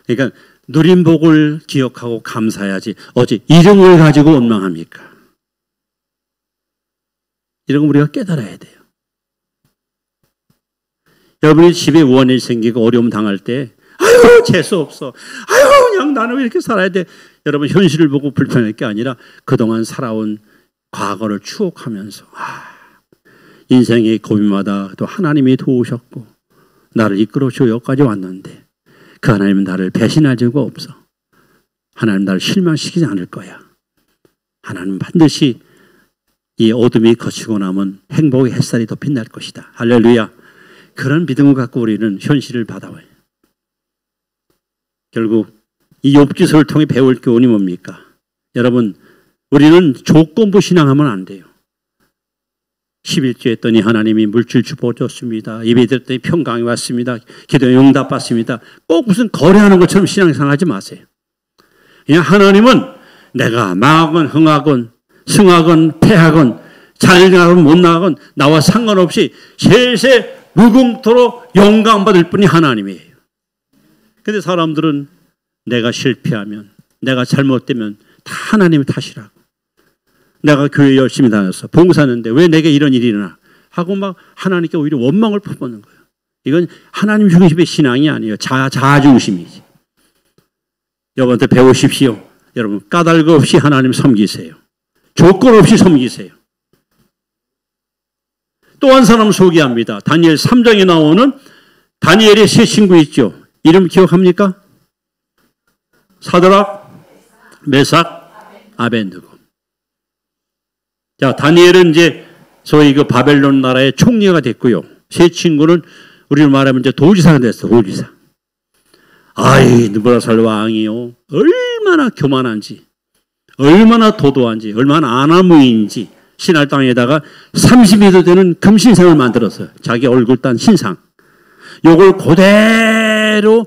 그러니까 누린 복을 기억하고 감사해야지. 어찌 이름을 가지고 원망합니까? 이런 거 우리가 깨달아야 돼요. 여러분이 집에 원인이 생기고 어려움 당할 때 아유 재수 없어. 아유 그냥 나는 왜 이렇게 살아야 돼. 여러분 현실을 보고 불편할 게 아니라 그동안 살아온 과거를 추억하면서 인생의 고민마다 또 하나님이 도우셨고 나를 이끌어줘 여기까지 왔는데 그 하나님은 나를 배신할 적이 없어. 하나님 나를 실망시키지 않을 거야. 하나님은 반드시 이 어둠이 거치고 나면 행복의 햇살이 더 빛날 것이다. 할렐루야. 그런 믿음을 갖고 우리는 현실을 받아와요. 결국 이 욥기서를 통해 배울 교훈이 뭡니까? 여러분 우리는 조건부 신앙하면 안 돼요. 11조 했더니 하나님이 물질 주어줬습니다. 예배 드렸더니 평강이 왔습니다. 기도에 응답받습니다. 꼭 무슨 거래하는 것처럼 신앙생활하지 마세요. 그냥 하나님은 내가 망하건 흥하건 승하건 패하건 잘 나가건 못 나가건 나와 상관없이 세세 무궁토록 영광받을 분이 하나님이에요. 근데 사람들은 내가 실패하면 내가 잘못되면 다 하나님의 탓이라고. 내가 교회 열심히 다녔어. 봉사하는데 왜 내게 이런 일이 일어나? 하고 막 하나님께 오히려 원망을 퍼붓는 거예요. 이건 하나님 중심의 신앙이 아니에요. 자아 중심이지. 여러분한테 배우십시오. 여러분 까닭 없이 하나님 섬기세요. 조건 없이 섬기세요. 또 한 사람 소개합니다. 다니엘 3장에 나오는 다니엘의 세 친구 있죠. 이름 기억합니까? 사드락, 메삭, 아벤느고. 자, 다니엘은 이제 소위 그 바벨론 나라의 총리가 됐고요. 세 친구는 우리로 말하면 이제 도지사가 됐어. 도지사. 느부갓네살 왕이요. 얼마나 교만한지, 얼마나 도도한지, 얼마나 아나무인지 신할 땅에다가 30m 되는 금신상을 만들었어요. 자기 얼굴 딴 신상. 요걸 그대로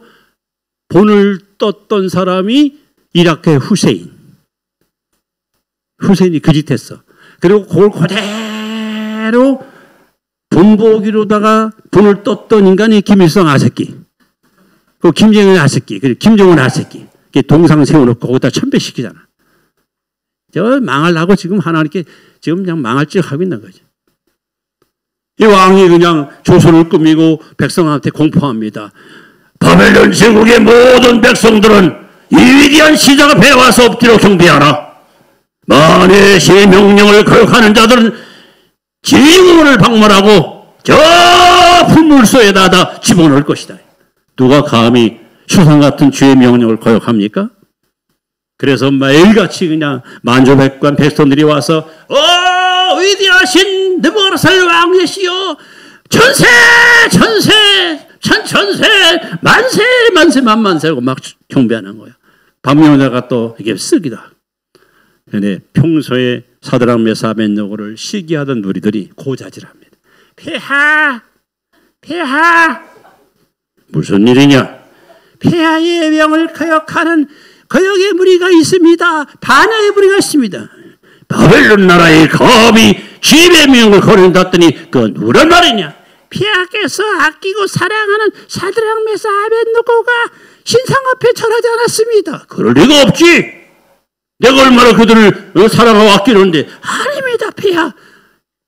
본을 떴던 사람이 이라크의 후세인이 그 짓 했어. 그리고 그걸 그대로 본보기로다가 본을 떴던 인간이 김일성 아새끼. 그 김정은 아새끼. 그리고 김정은 아새끼. 동상 세워놓고 거기다 천배시키잖아. 저 망하려고 지금 하나님께 지금 그냥 망할 짓 하고 있는 거죠. 이 왕이 그냥 조선을 꾸미고 백성한테 공포합니다. 바벨론 제국의 모든 백성들은 이 위대한 시작 앞에 와서 엎드려 경배하라. 만에 시 명령을 거역하는 자들은 지구를 박멸하고 저 풀물소에다 집어넣을 것이다. 누가 감히 수상 같은 주의 명령을 거역합니까? 그래서 매일같이 그냥 만조백관 백성들이 와서 위대하신 느부갓네살 왕이시여 천세 만세 만만세고 막 경배하는 거야. 밤여자가 또 이게 쓰기도 하고. 그런데 평소에 사드락 메삭 아벤느고를 시기하던 무리들이 고자질합니다. 폐하, 폐하. 무슨 일이냐? 폐하의 명을 거역하는 거역의 무리가 있습니다. 반역의 무리가 있습니다. 바벨론 나라의 검이 집의 명을 거론했더니 그건 누구란 말이냐? 폐하께서 아끼고 사랑하는 사드락 메사 아벳느고가 신상 앞에 절하지 않았습니다. 그럴 리가 없지. 내가 얼마나 그들을 사랑하고 아끼는데. 아닙니다, 폐하.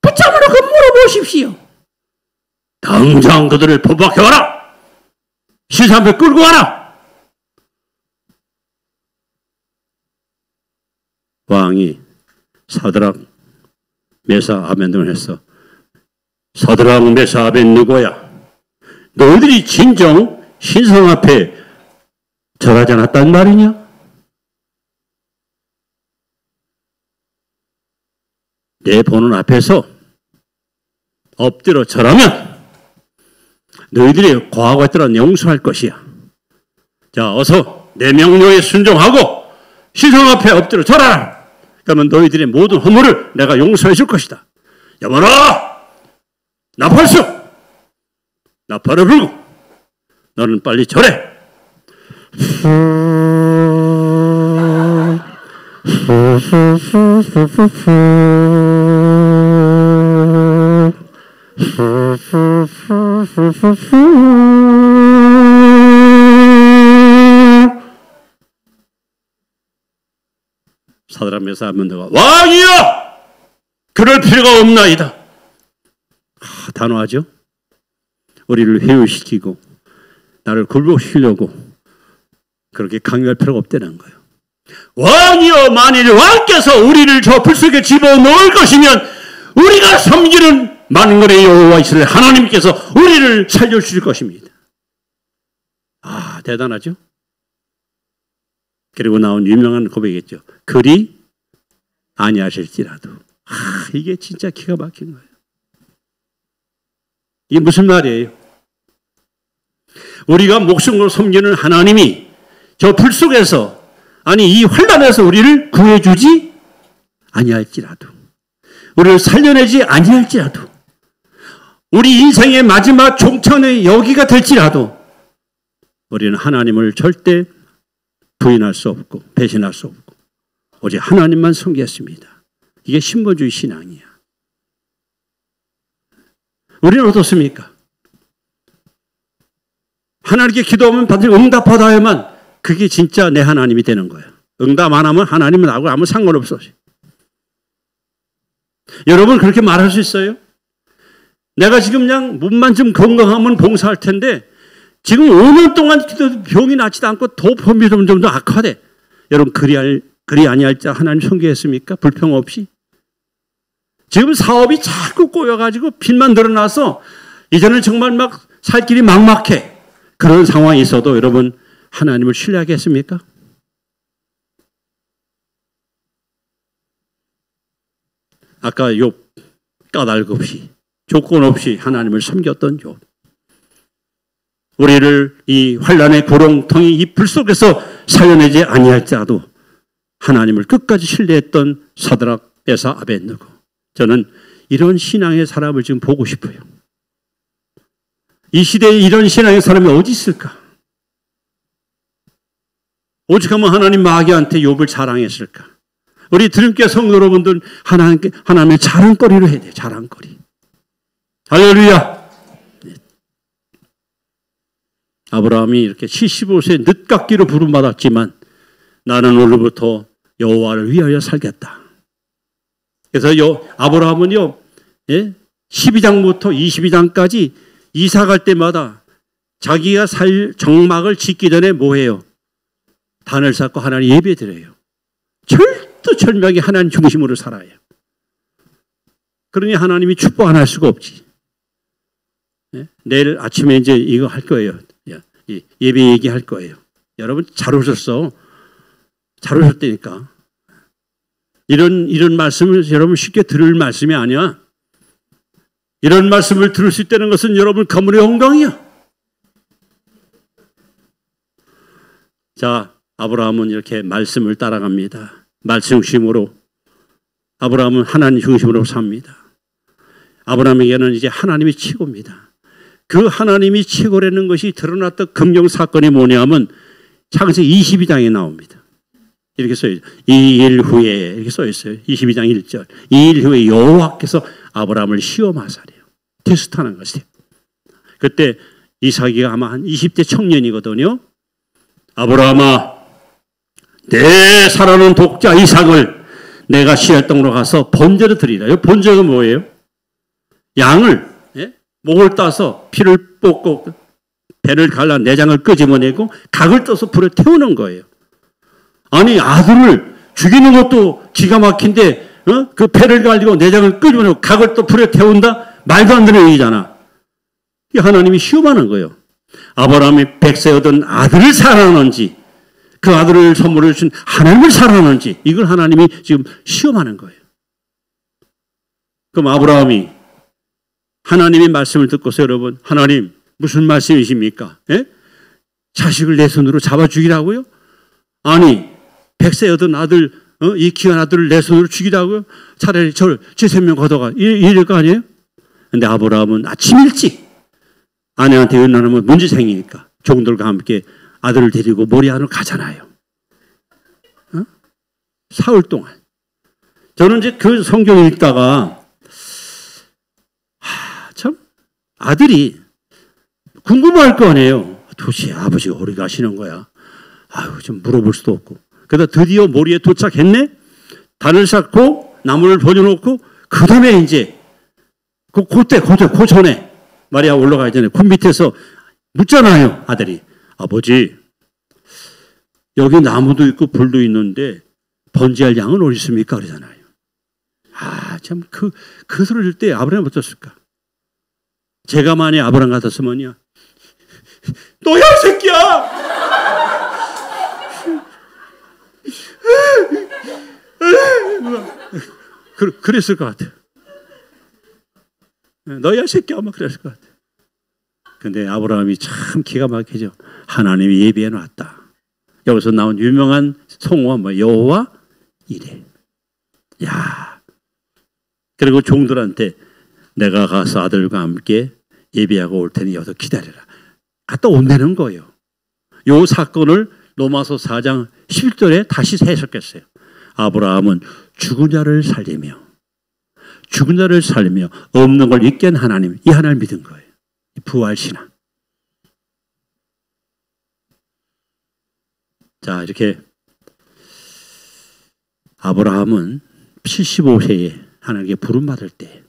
붙잡으러 그 물어보십시오. 당장 그들을 포박해와라. 신상 앞에 끌고 와라. 왕이 사드락 메사 아벳느고를 했어. 사드락 메사 아벳느고야, 너희들이 진정 신성 앞에 절하지 않았단 말이냐? 내 보는 앞에서 엎드려 절하면 너희들이 과하고 했더라 용서할 것이야. 자, 어서 내 명령에 순종하고 신성 앞에 엎드려 절하라. 그러면 너희들의 모든 허물을 내가 용서해 줄 것이다. 여보라, 나팔수, 나팔을 불고 너는 빨리 절해. 사드락 메사 아벳느고가 왕이여, 그럴 필요가 없나이다. 단호하죠. 우리를 회유시키고 나를 굴복시키려고 그렇게 강요할 필요가 없다는 거예요. 왕이여, 만일 왕께서 우리를 저 불 속에 집어넣을 것이면 우리가 섬기는 만군의 여호와 이스라엘 하나님께서 우리를 살려주실 것입니다. 아, 대단하죠. 그리고 나온 유명한 고백이겠죠. 그리 아니하실지라도. 이게 진짜 기가 막힌 거예요. 이게 무슨 말이에요? 우리가 목숨으로 섬기는 하나님이 저 불 속에서, 아니 이 환난에서 우리를 구해주지 아니할지라도, 우리를 살려내지 아니할지라도, 우리 인생의 마지막 종천의 여기가 될지라도 우리는 하나님을 절대 부인할 수 없고 배신할 수 없고 오직 하나님만 섬기겠습니다. 이게 신본주의 신앙이야. 우리는 어떻습니까? 하나님께 기도하면 반드시 응답받아야만 그게 진짜 내 하나님이 되는 거예요. 응답 안 하면 하나님은 나하고 아무 상관없어. 여러분 그렇게 말할 수 있어요? 내가 지금 그냥 몸만 좀 건강하면 봉사할 텐데 지금 5년 동안 기도해도 병이 낫지도 않고 더 범위 좀 더 악화돼. 여러분 그리 아니할 자 하나님 섬기겠습니까? 불평 없이. 지금 사업이 자꾸 꼬여가지고 빚만 늘어나서 이제는 정말 막 살 길이 막막해. 그런 상황이 있어도 여러분 하나님을 신뢰하겠습니까? 아까 욥 까닭 없이 조건 없이 하나님을 섬겼던 욥. 우리를 이 환난의 고롱통이 이 불 속에서 살려내지 아니할지라도 하나님을 끝까지 신뢰했던 사드락 메사 아벳느고. 저는 이런 신앙의 사람을 지금 보고 싶어요. 이 시대에 이런 신앙의 사람이 어디 있을까? 오직하면 하나님 마귀한테 욥을 자랑했을까? 우리 드림교회 성도 여러분들 하나님의 자랑거리로 해야 돼요. 자랑거리. 할렐루야. 아브라함이 이렇게 75세 늦깎이로 부름받았지만 나는 오늘부터 여호와를 위하여 살겠다. 그래서 아브라함은요, 12장부터 22장까지 이사 갈 때마다 자기가 살 정막을 짓기 전에 뭐 해요? 단을 쌓고 하나님 예배 드려요. 철두철미하게 하나님 중심으로 살아요. 그러니 하나님이 축복 안 할 수가 없지. 내일 아침에 이제 이거 할 거예요. 예배 얘기할 거예요. 여러분 잘 오셨어. 잘 오셨다니까. 이런 말씀을 여러분 쉽게 들을 말씀이 아니야. 이런 말씀을 들을 수 있다는 것은 여러분 가문의 영광이야. 자, 아브라함은 이렇게 말씀을 따라갑니다. 말씀 중심으로 아브라함은 하나님 중심으로 삽니다. 아브라함에게는 이제 하나님이 최고입니다. 그 하나님이 최고라는 것이 드러났던 긍정 사건이 뭐냐면 창세기 22장에 나옵니다. 이렇게 써있어요. 2일 후에 이렇게 써있어요. 22장 1절. 2일 후에 여호와께서 아브라함을 시험하사래요. 테스트하는 것이에요. 그때 이삭이가 아마 한 20대 청년이거든요. 아브라함아, 내 사랑하는 독자 이삭을 내가 시할 땅으로 가서 번제로 드리라. 이 번제가 뭐예요? 양을, 목을 따서 피를 뽑고 배를 갈라 내장을 끄집어내고 각을 떠서 불에 태우는 거예요. 아니, 아들을 죽이는 것도 기가 막힌데 그 배를 갈리고 내장을 끄집어내고 각을 또 불에 태운다? 말도 안 되는 얘기잖아. 하나님이 시험하는 거예요. 아브라함이 100세 얻은 아들을 사랑하는지 그 아들을 선물해 주신 하나님을 사랑하는지 이걸 하나님이 지금 시험하는 거예요. 그럼 아브라함이 하나님의 말씀을 듣고서 여러분, 하나님 무슨 말씀이십니까? 예? 자식을 내 손으로 잡아 죽이라고요? 아니 100세 얻은 아들, 이 귀한 아들을 내 손으로 죽이라고요? 차라리 제 생명 걷어가 이럴 거 아니에요? 근데 아브라함은 아침 일찍 아내한테 연락하면 문제 생기니까 종들과 함께 아들을 데리고 모리아로 가잖아요. 사흘 동안. 저는 이제 그 성경 읽다가 참 아들이 궁금할 거 아니에요. 도대체 아버지가 어디 가시는 거야? 아유, 좀 물어볼 수도 없고. 그러다 드디어 모리에 도착했네? 단을 쌓고 나무를 버려놓고 그 다음에 이제 그 전에 마리아 올라가기 전에 그 밑에서 묻잖아요. 아들이. 아버지, 여기 나무도 있고 불도 있는데 번제할 양은 어디 있습니까? 그러잖아요. 참 그 소리를 때 아브라함이 어떻을까? 제가 만약 아브라함 같았으면요. 너야 새끼야! 그랬을 것 같아요. 너야 새끼야! 막 그랬을 것 같아요. 근데 아브라함이 참 기가 막히죠. 하나님이 예비해 놨다. 여기서 나온 유명한 성호가 뭐 여호와 이래. 야. 그리고 종들한테 내가 가서 아들과 함께 예비하고 올 테니 여기서 기다려라. 갔다 온다는 거예요. 요 사건을 로마서 4장 11절에 다시 해석했어요. 아브라함은 죽은 자를 살리며 없는 걸 있게 한 하나님, 이 하나님을 믿은 거예요. 부활신앙. 자, 이렇게 아브라함은 75세에 하나님께 부름받을 때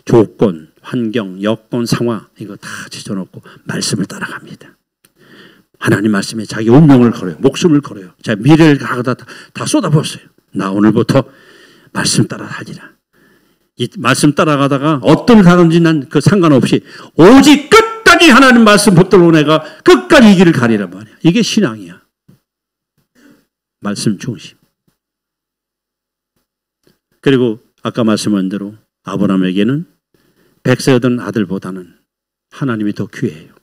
조건, 환경, 여건, 상황 이거 다 지져놓고 말씀을 따라갑니다. 하나님 말씀에 자기 운명을 걸어요. 목숨을 걸어요. 자, 미래를 다 쏟아부었어요. 나 오늘부터 말씀 따라 다니라. 이 말씀 따라가다가 어떤 가는지 난 그 상관없이 오직 끝까지 하나님 말씀 붙들고 내가 끝까지 이 길을 가리란 말이야. 이게 신앙이야. 말씀 중심. 그리고 아까 말씀한 대로 아브라함에게는 100세 얻은 아들보다는 하나님이 더 귀해요.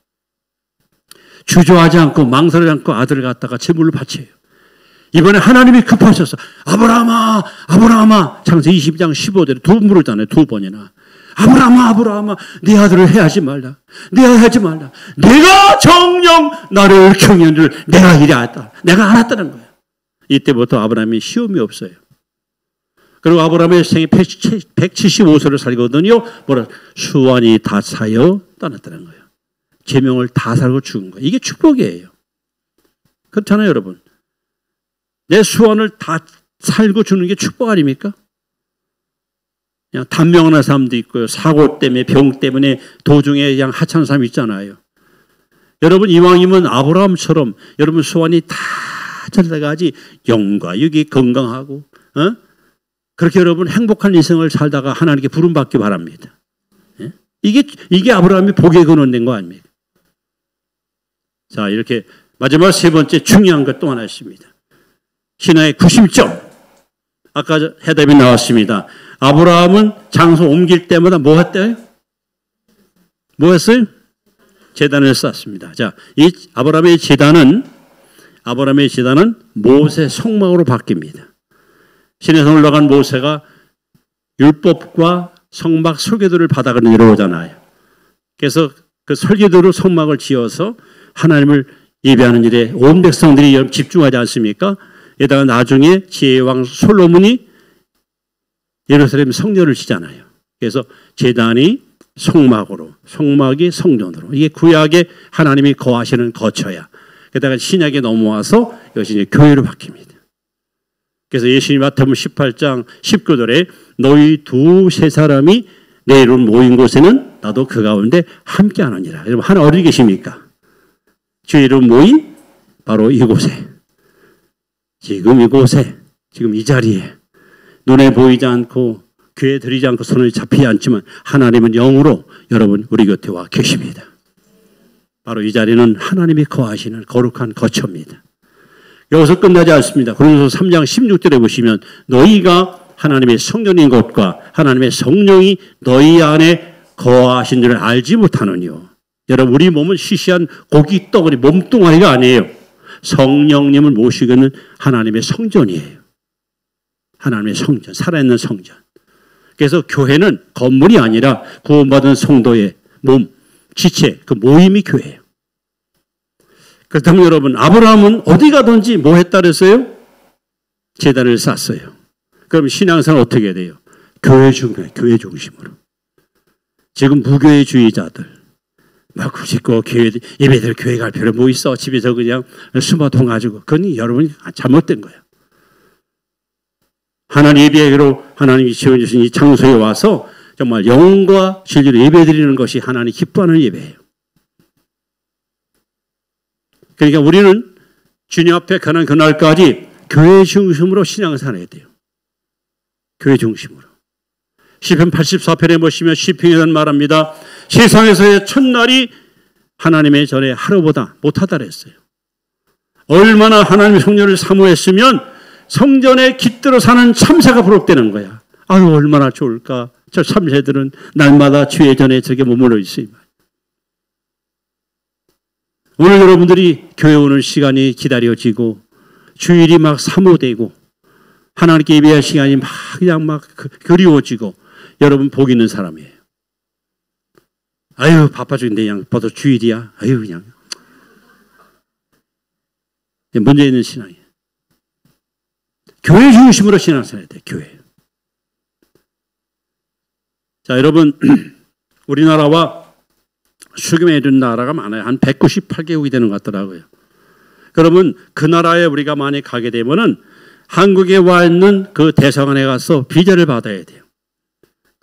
주저하지 않고 망설이지 않고 아들을 갖다가 제물로 바쳐요. 이번에 하나님이 급하셔서 아브라함아 창세기 22장 15절에 두 번 부르잖아요. 두 번이나. 아브라함아 네 아들을 해하지 말라. 내가 정녕 나를 경영을 내가 이래했다. 내가 알았다는 거예요. 이때부터 아브라함이 시험이 없어요. 그리고 아브라함의 생이 175세를 살거든요. 수완이 다 차여 떠났다는 거예요. 계명을 다 살고 죽은 거예요. 이게 축복이에요. 그렇잖아요, 여러분. 내 수완을 다 살고 죽는 게 축복 아닙니까? 그냥 단명한 사람도 있고요. 사고 때문에 병 때문에 도중에 그냥 하찮은 사람 있잖아요. 여러분 이왕이면 아브라함처럼 여러분 수완이 다 잘 돼가지 영과 육이 건강하고 그렇게 여러분 행복한 인생을 살다가 하나님께 부름받기 바랍니다. 이게 아브라함이 복에 근원된 거 아닙니까? 자, 이렇게 마지막 세 번째 중요한 것 또 하나 있습니다. 신앙의 구심점. 아까 해답이 나왔습니다. 아브라함은 장소 옮길 때마다 뭐 했대요? 뭐 했어요? 제단을 쌓습니다. 자, 이 아브라함의 제단은 모세 성막으로 바뀝니다. 시내산 올라간 모세가 율법과 성막 설계도를 바닥을 내려오잖아요. 그래서 그 설계도로 성막을 지어서 하나님을 예배하는 일에 온 백성들이 집중하지 않습니까? 게다가 나중에 지혜의 왕 솔로몬이 예루살렘 성전을 지잖아요. 그래서 제단이 성막으로, 성막이 성전으로. 이게 구약에 하나님이 거하시는 거처야. 게다가 신약에 넘어와서 이것이 이제 교회로 바뀝니다. 그래서 예수님 마태복음 18장 19절에 너희 두세 사람이 내 이름 모인 곳에는 나도 그 가운데 함께하느니라. 여러분 하나 어디 계십니까? 주의 이름 모인 바로 이곳에, 지금 이곳에, 지금 이 자리에 눈에 보이지 않고 귀에 들리지 않고 손에 잡히지 않지만 하나님은 영으로 여러분 우리 곁에 와 계십니다. 바로 이 자리는 하나님이 거하시는 거룩한 거처입니다. 여기서 끝나지 않습니다. 고린도서 3장 16절에 보시면 너희가 하나님의 성전인 것과 하나님의 성령이 너희 안에 거하신 줄을 알지 못하느니요. 여러분 우리 몸은 시시한 고기 덩어리 몸뚱아리가 아니에요. 성령님을 모시고 있는 하나님의 성전이에요. 하나님의 성전, 살아있는 성전. 그래서 교회는 건물이 아니라 구원받은 성도의 몸, 지체, 그 모임이 교회예요. 그렇다면 여러분 아브라함은 어디 가든지 뭐 했다 그랬어요? 제단을 쌓았어요. 그럼 신앙생활 어떻게 돼요? 교회 중심으로. 지금 무교회주의자들 막 굳이고 예배들 교회 갈 필요 뭐 있어? 집에서 그냥 수마통 가지고. 그건 여러분이 잘못된 거예요. 하나님 예배로 하나님이 지어주신 이 장소에 와서 정말 영과 진리로 예배드리는 것이 하나님 기뻐하는 예배예요. 그러니까 우리는 주님 앞에 가는 그날까지 교회 중심으로 신앙생활 해야 돼요. 교회 중심으로. 시편 84편에 보시면 시편이라는 말합니다. 세상에서의 첫날이 하나님의 전에 하루보다 못하다 그랬어요. 얼마나 하나님의 성령을 사모했으면 성전에 깃들어 사는 참새가 부럽다는 거야. 아유 얼마나 좋을까. 저 참새들은 날마다 주의 전에 저렇게 머물러 있어요. 오늘 여러분들이 교회 오는 시간이 기다려지고 주일이 막 사모되고 하나님께 예배할 시간이 막 그냥 막 그리워지고 여러분 복 있는 사람이에요. 아유 바빠 죽는데 그냥 벌써 주일이야. 아유 그냥 문제 있는 신앙이에요. 교회 중심으로 신앙생활 해야 돼요. 교회. 자 여러분 우리나라와 수금에 이른 나라가 많아요. 한 198개국이 되는 것 같더라고요. 그러면 그 나라에 우리가 많이 가게 되면은 한국에 와 있는 그 대사관에 가서 비자를 받아야 돼요.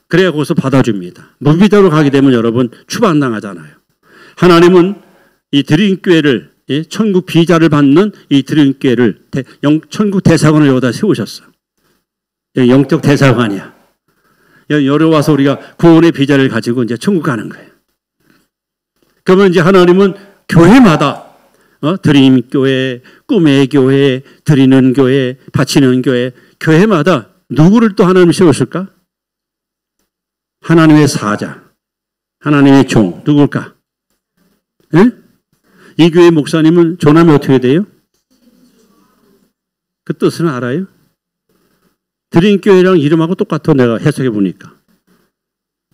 그래야 거기서 받아줍니다. 무비자로 가게 되면 여러분 추방당하잖아요. 하나님은 이 드림교회를 천국 비자를 받는 이 드림교회를 천국 대사관을 여기다 세우셨어. 영적 대사관이야. 여기 와서 우리가 구원의 비자를 가지고 이제 천국 가는 거예요. 그러면 이제 하나님은 교회마다 드림교회, 꿈의 교회, 드리는 교회, 바치는 교회, 교회마다 누구를 또 하나님이 세웠을까? 하나님의 사자, 하나님의 종, 누굴까? 네? 이 교회 목사님은 조남이 어떻게 돼요? 그 뜻은 알아요? 드림교회랑 이름하고 똑같아 내가 해석해 보니까.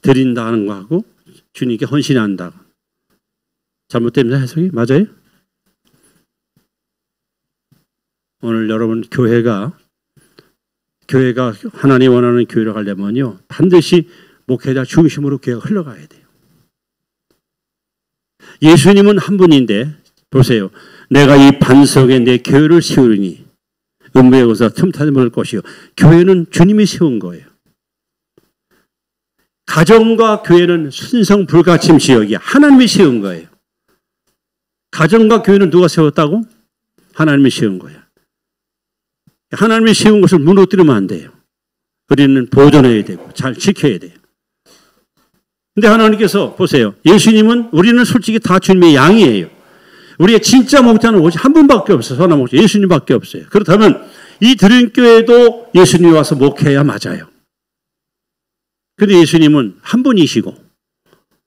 드린다 하는 거하고 주님께 헌신한다. 잘못됩니다 해석이? 맞아요? 오늘 여러분 교회가 하나님 원하는 교회로 가려면요 반드시 목회자 중심으로 교회가 흘러가야 돼요. 예수님은 한 분인데 보세요. 내가 이 반석에 내 교회를 세우리니 음부의 거기서 틈타지 못할 것이요. 교회는 주님이 세운 거예요. 가정과 교회는 순성 불가침 지역이야. 하나님이 세운 거예요. 가정과 교회는 누가 세웠다고? 하나님이 세운 거야. 하나님이 세운 것을 무너뜨리면 안 돼요. 우리는 보존해야 되고 잘 지켜야 돼요. 근데 하나님께서 보세요. 예수님은 우리는 솔직히 다 주님의 양이에요. 우리의 진짜 목자는 오직 한 분밖에 없어요. 선한 목자. 예수님밖에 없어요. 그렇다면 이 드림교회도 예수님이 와서 목회해야 맞아요. 근데 예수님은 한 분이시고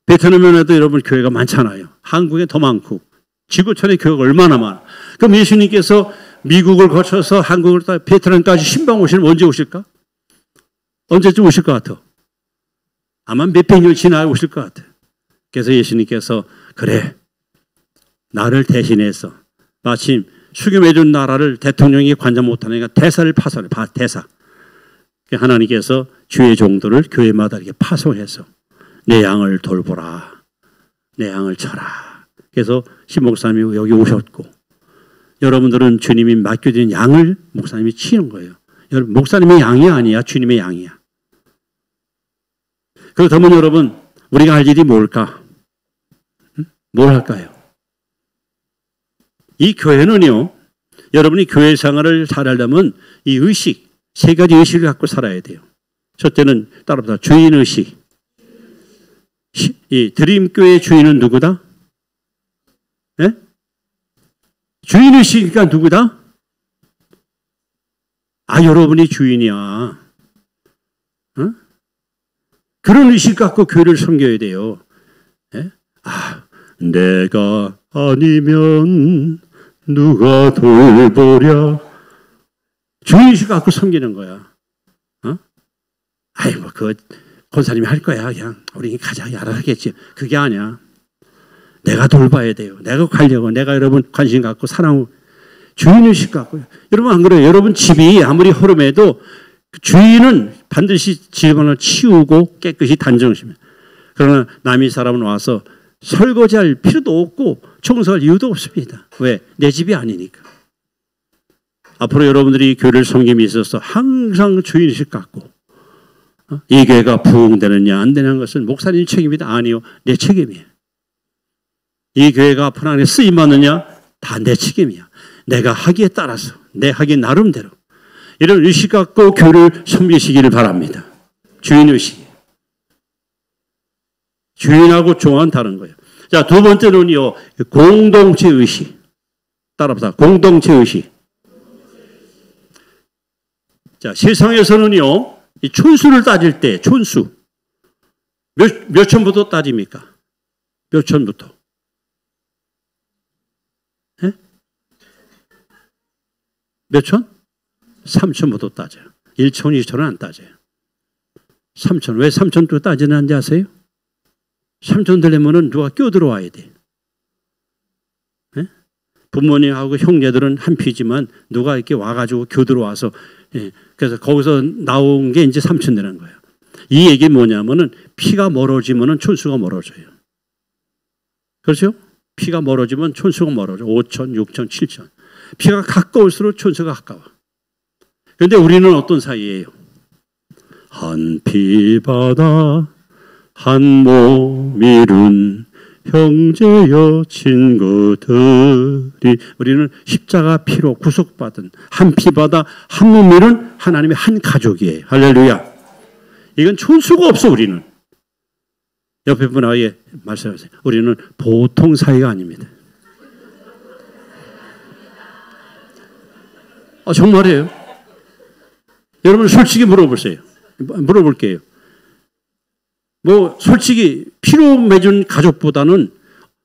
베트남에도 여러분 교회가 많잖아요. 한국에 더 많고 지구촌에 교회가 얼마나 많아. 그럼 예수님께서 미국을 거쳐서 한국을 베트남까지 신방 오시면 언제 오실까? 언제쯤 오실 것 같아? 아마 몇백 년 지나 오실 것 같아요. 그래서 예수님께서 그래, 나를 대신해서 마침 수금해준 나라를 대통령이 관장 못하니까 대사를 파송해. 대사. 하나님께서 주의 종들을 교회마다 이렇게 파송해서 내 양을 돌보라. 내 양을 쳐라. 그래서 신목사님이 여기 오셨고 여러분들은 주님이 맡겨진 양을 목사님이 치는 거예요. 여러분, 목사님의 양이 아니야. 주님의 양이야. 그렇다면 여러분, 우리가 할 일이 뭘까? 뭘 할까요? 이 교회는요, 여러분이 교회 생활을 잘하려면 이 의식, 세 가지 의식을 갖고 살아야 돼요. 첫째는 따라합니다. 주인의식. 이 드림교회의 주인은 누구다? 네? 주인의식이니까 누구다? 여러분이 주인이야. 어? 그런 의식 갖고 교회를 섬겨야 돼요. 네? 내가 아니면 누가 돌보랴. 주인의식 갖고 섬기는 거야. 그 권사님이 할 거야. 그냥 우리 가자. 알아서 하겠지. 그게 아니야. 내가 돌봐야 돼요. 내가 가려고. 내가 여러분 관심 갖고 사랑, 주인의식 갖고. 여러분 안 그래요? 여러분 집이 아무리 허름해도 주인은 반드시 집안을 치우고 깨끗이 단정하시면. 그러나 남의 사람은 와서 설거지할 필요도 없고 청소할 이유도 없습니다. 왜? 내 집이 아니니까. 앞으로 여러분들이 교회를 섬김에 있어서 항상 주인의식 갖고 이 교회가 부흥되느냐 안 되느냐는 것은 목사님 책임이다. 아니요. 내 책임이에요. 이 교회가 앞으로 안에 쓰임받느냐 다 내 책임이야. 내가 하기에 따라서 내 하기 나름대로 이런 의식 갖고 교회를 섬기시기를 바랍니다. 주인의식. 주인하고 종은 다른 거예요. 자, 두 번째는요. 공동체 의식. 따라합시다. 공동체 의식. 자, 세상에서는요. 이 촌수를 따질 때 촌수 몇 천부터 따집니까? 몇 천부터? 네? 몇 천? 3천부터 따져요. 1천, 2천은 안 따져요. 3천. 왜 3천부터 따지는지 아세요? 3천 되려면 누가 껴들어와야 돼. 네? 부모님하고 형제들은 한 피지만 누가 이렇게 와가지고 껴들어와서 그래서 거기서 나온 게 이제 3천 되는 거예요. 이 얘기 뭐냐면은 피가 멀어지면은 촌수가 멀어져요. 그렇죠? 피가 멀어지면 촌수가 멀어져. 5천, 6천, 7천. 피가 가까울수록 촌수가 가까워. 그런데 우리는 어떤 사이예요? 한 피바다 한 몸 이룬 형제여 친구들이 우리는 십자가 피로 구속받은 한 피바다 한 몸 이룬 하나님의 한 가족이에요. 할렐루야. 이건 촌수가 없어. 우리는. 옆에 분에게 말씀하세요. 우리는 보통 사이가 아닙니다. 정말이에요. 여러분 솔직히 물어보세요. 물어볼게요. 솔직히 피로 맺은 가족보다는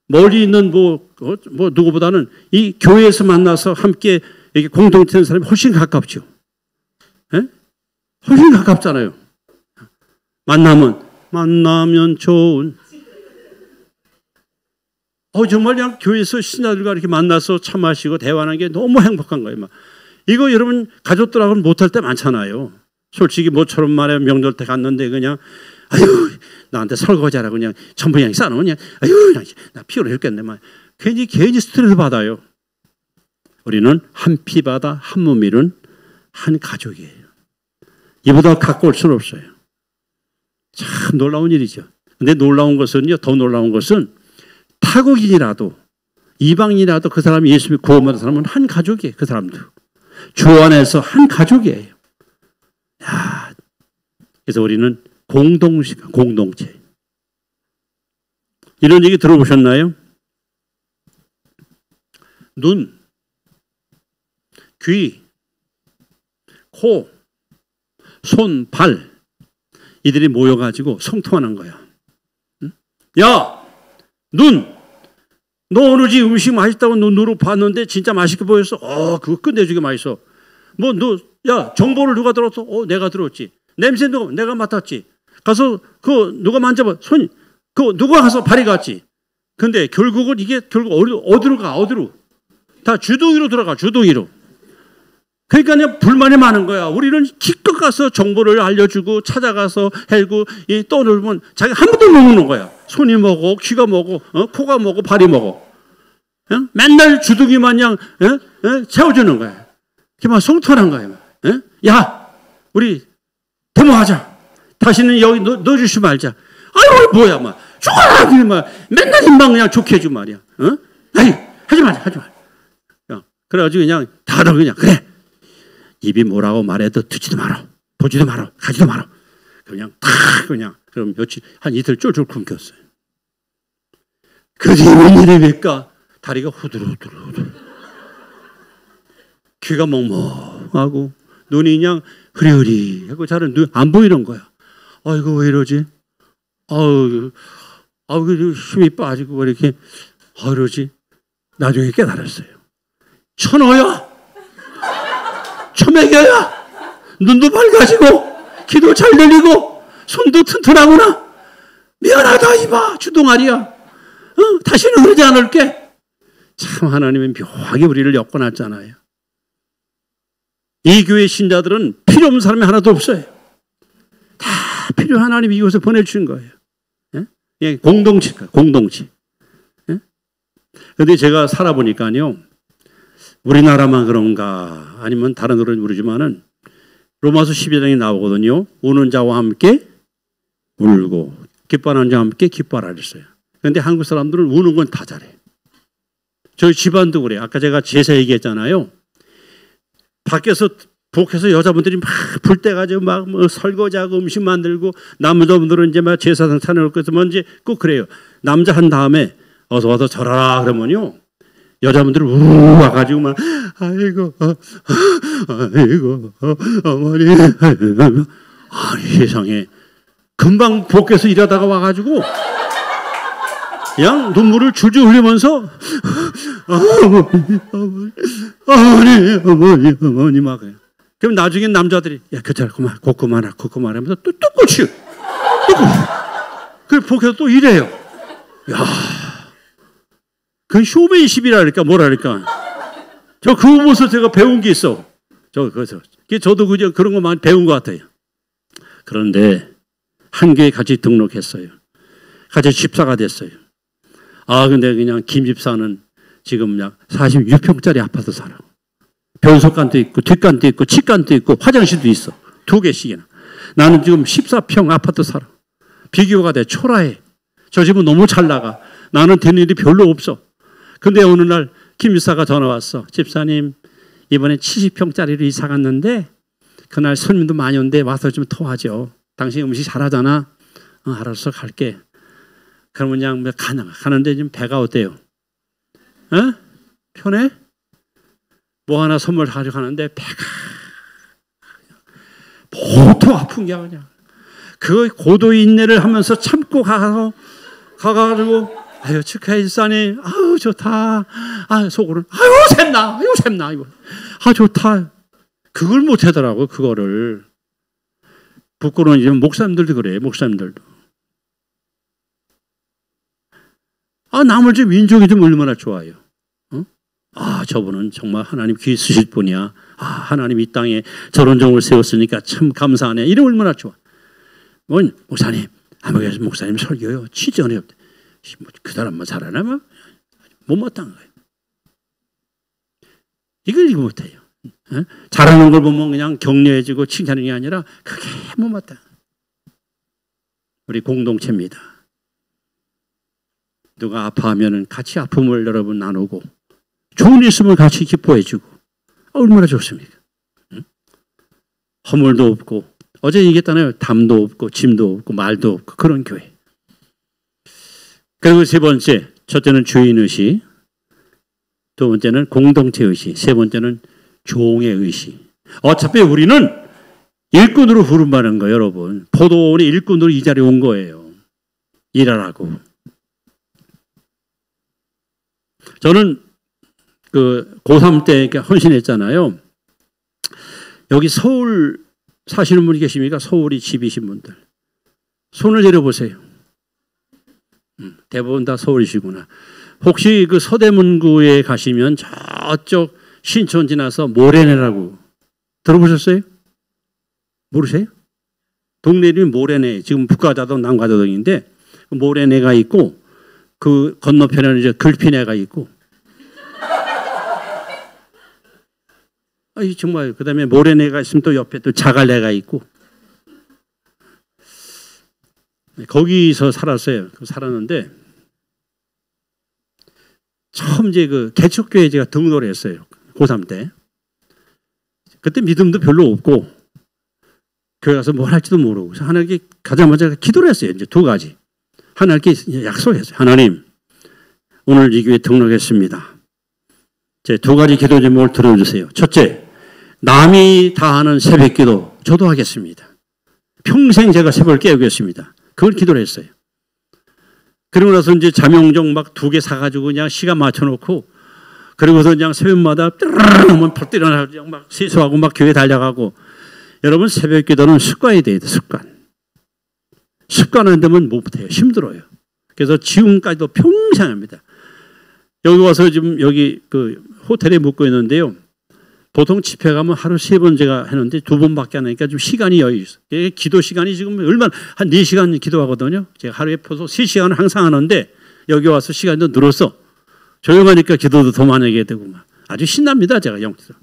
멀리 있는 누구보다는 이 교회에서 만나서 함께 이렇게 공동체 하는 사람이 훨씬 가깝죠. 예? 훨씬 가깝잖아요. 만나면 좋은. 정말 그냥 교회에서 신자들과 이렇게 만나서 차 마시고 대화하는 게 너무 행복한 거예요. 이거 여러분 가족들하고는 못할 때 많잖아요. 솔직히 모처럼 말해 명절 때 갔는데 그냥 나한테 설거지하라고 그냥 전부 그냥 싸놓으면 그냥 나 피로를 했겠네. 괜히 스트레스 받아요. 우리는 한 피바다 한 몸 이룬 한 가족이에요. 이보다 가까울 수는 없어요. 참 놀라운 일이죠. 근데 놀라운 것은요, 더 놀라운 것은 타국인이라도 이방인이라도 그 사람이 예수님을 구원받은 사람은 한 가족이에요. 그 사람도 주 안에서 한 가족이에요. 그래서 우리는 공동체. 이런 얘기 들어보셨나요? 눈, 귀, 코, 손, 발 이들이 모여가지고 성통하는 거야. 야, 눈! 너 오늘 집 음식 맛있다고 눈으로 봤는데 진짜 맛있게 보였어? 그거 끝내주게 맛있어. 정보를 누가 들었어? 내가 들었지. 냄새 내가 맡았지. 가서 누가 만져봐. 누가 가서 발이 갔지. 근데 결국 어디로 가? 다 주둥이로 들어가, 주둥이로. 그러니까 그냥 불만이 많은 거야. 우리는 기껏 가서 정보를 알려주고 찾아가서 해고 떠들면 자기 한 번도 못 먹는 거야. 손이 먹어, 귀가 먹어, 코가 먹어, 발이 먹어. 맨날 주둥이 마냥 채워주는 거야. 그만 송탄한 거야. 야, 우리 데모하자. 다시는 여기 넣어주지 말자. 아유, 뭐야, 막. 좋아! 그냥 맨날 입만 그냥 좋게 해주 말이야. 아이, 하지 말자. 그래가지고 그냥 다들 그냥, 그래. 입이 뭐라고 말해도 듣지도 마라. 보지도 마라. 가지도 마라. 그냥 그냥. 그럼 한 이틀 쫄쫄 굶겼어요. 그게 웬일입니까? 다리가 후들후들. 귀가 멍멍하고, 눈이 그냥 흐리흐리하고, 잘은 눈 안 보이는 거야. 아이고, 왜 이러지? 힘이 빠지고, 왜 이렇게, 이러지? 나중에 깨달았어요. 천어야! 초맥이야! 눈도 밝아지고, 귀도 잘 들리고, 손도 튼튼하구나! 미안하다, 이봐! 주둥아리야! 다시는 그러지 않을게! 참, 하나님은 묘하게 우리를 엮어놨잖아요. 이 교회 신자들은 필요 없는 사람이 하나도 없어요. 다 필요한 하나님이 이곳에 보내주신 거예요. 예? 공동체. 그런데 제가 살아보니까요, 우리나라만 그런가 아니면 다른 나라는 모르지만은 로마서 12장에 나오거든요. 우는 자와 함께 울고 기뻐하는 자와 함께 기뻐하라 그랬어요. 그런데 한국 사람들은 우는 건 다 잘해. 저희 집안도 그래요. 아까 제가 제사 얘기했잖아요. 밖에서 부엌에서 여자분들이 막 불 때 가지고 막 설거지하고 음식 만들고, 남자분들은 이제 막 제사상 차려놓고 해서 뭔지 꼭 그래요. 남자 한 다음에 어서 와서 절하라 그러면요, 여자분들은 우 와가지고 막 아이고 어머니 아니 세상에, 금방 부엌에서 일하다가 와가지고 그냥 눈물을 줄줄 흘리면서 어머니 막 그래요. 그럼 나중에 남자들이 야 괜찮아 그만 하면서 또 고치요. 그 부엌에서 또 이래요. 야, 그 쇼맨십이라 그럴까 뭐랄까. 저 그거 보면서 제가 배운 게 있어. 저도 그런 거 많이 배운 것 같아요. 그런데 한 교회 같이 등록했어요. 같이 집사가 됐어요. 근데 그냥 김 집사는 지금 약 46평짜리 아파트 살아. 변속간도 있고 뒷간도 있고 측간도 있고 화장실도 있어. 2개씩이나. 나는 지금 14평 아파트 살아. 비교가 돼. 초라해. 저 집은 너무 잘 나가. 나는 되는 일이 별로 없어. 근데 어느 날 김 집사가 전화 왔어. 집사님, 이번에 70평짜리로 이사 갔는데 그날 손님도 많이 온대. 와서 좀 토하죠. 당신 음식 잘하잖아. 알았어, 갈게. 그러면 그냥 가는데 지금 배가 어때요? 편해? 뭐 하나 선물 가지고 가는데 배가 보통 아픈 게 아니야. 그 고도 인내를 하면서 참고 가가지고 아유 축하해 집사님, 아유 좋다. 속으로는 아유 샘나 이거. 좋다. 그걸 못 하더라고. 그거를. 부끄러운 이제 목사님들도 그래. 목사님들도. 나머지 민족이 좀 얼마나 좋아요. 저분은 정말 하나님 귀 쓰실 분이야. 하나님 이 땅에 저런 종을 세웠으니까 참 감사하네. 이래 얼마나 좋아. 목사님, 목사님 설교요. 취전에 그 사람만 잘하나? 못마땅한 거예요. 이걸 못해요. 잘하는 걸 보면 그냥 격려해주고 칭찬하는 게 아니라 그게 못마땅. 우리 공동체입니다. 누가 아파하면 같이 아픔을 여러분 나누고 좋은 일 있으면 같이 기뻐해주고 얼마나 좋습니까? 허물도 없고 어제 얘기했잖아요. 담도 없고 짐도 없고 말도 없고 그런 교회. 그리고 세 번째, 첫째는 주인의식, 두 번째는 공동체의식, 세 번째는 종의 의식. 어차피 우리는 일꾼으로 부름받는 거예요. 여러분. 포도원이 일꾼으로 이 자리에 온 거예요. 일하라고. 저는 고3 때 헌신했잖아요. 여기 서울 사시는 분이 계십니까? 서울이 집이신 분들. 손을 내려보세요. 대부분 다 서울이시구나. 혹시 그 서대문구에 가시면 저쪽 신촌 지나서 모래내라고 들어보셨어요? 모르세요? 동네 이름이 모래내. 지금 북가자동 남가자동인데 모래내가 있고 그 건너편에는 이제 글피내가 있고 정말 그다음에 모래내가 있으면 또 옆에 또 자갈내가 있고 거기서 살았어요. 살았는데 처음 이제 그 개척교회 제가 등록을 했어요. 고3 때. 그때 믿음도 별로 없고 교회 가서 뭘 할지도 모르고 그래서 하나님께 가자마자 기도를 했어요. 이제 두 가지. 하나님께 약속했어요. 하나님, 오늘 이 교회 등록했습니다. 제 두 가지 기도 제목을 들어주세요. 첫째, 남이 다 하는 새벽 기도 저도 하겠습니다. 평생 제가 새벽을 깨우겠습니다. 그걸 기도를 했어요. 그러고 나서 이제 자명종 막 2개 사가지고 그냥 시간 맞춰놓고 그러고서 그냥 새벽마다 뚜르르 벌 일어나서 막 세수하고 막 교회 달려가고 여러분 새벽 기도는 습관이 돼야 돼. 습관 안 되면 못해요. 힘들어요. 그래서 지금까지도 평생 합니다. 여기 와서 지금 여기 그 호텔에 묵고 있는데요. 보통 집회 가면 하루 3번 제가 했는데 2번밖에 안 하니까 좀 시간이 여유 있어요. 기도 시간이 지금 얼마나 한 4시간 기도하거든요. 제가 하루에 벌써 3시간을 항상 하는데 여기 와서 시간이 더 늘어서 조용하니까 기도도 더 많이 하게 되고 막 아주 신납니다. 제가 영적으로.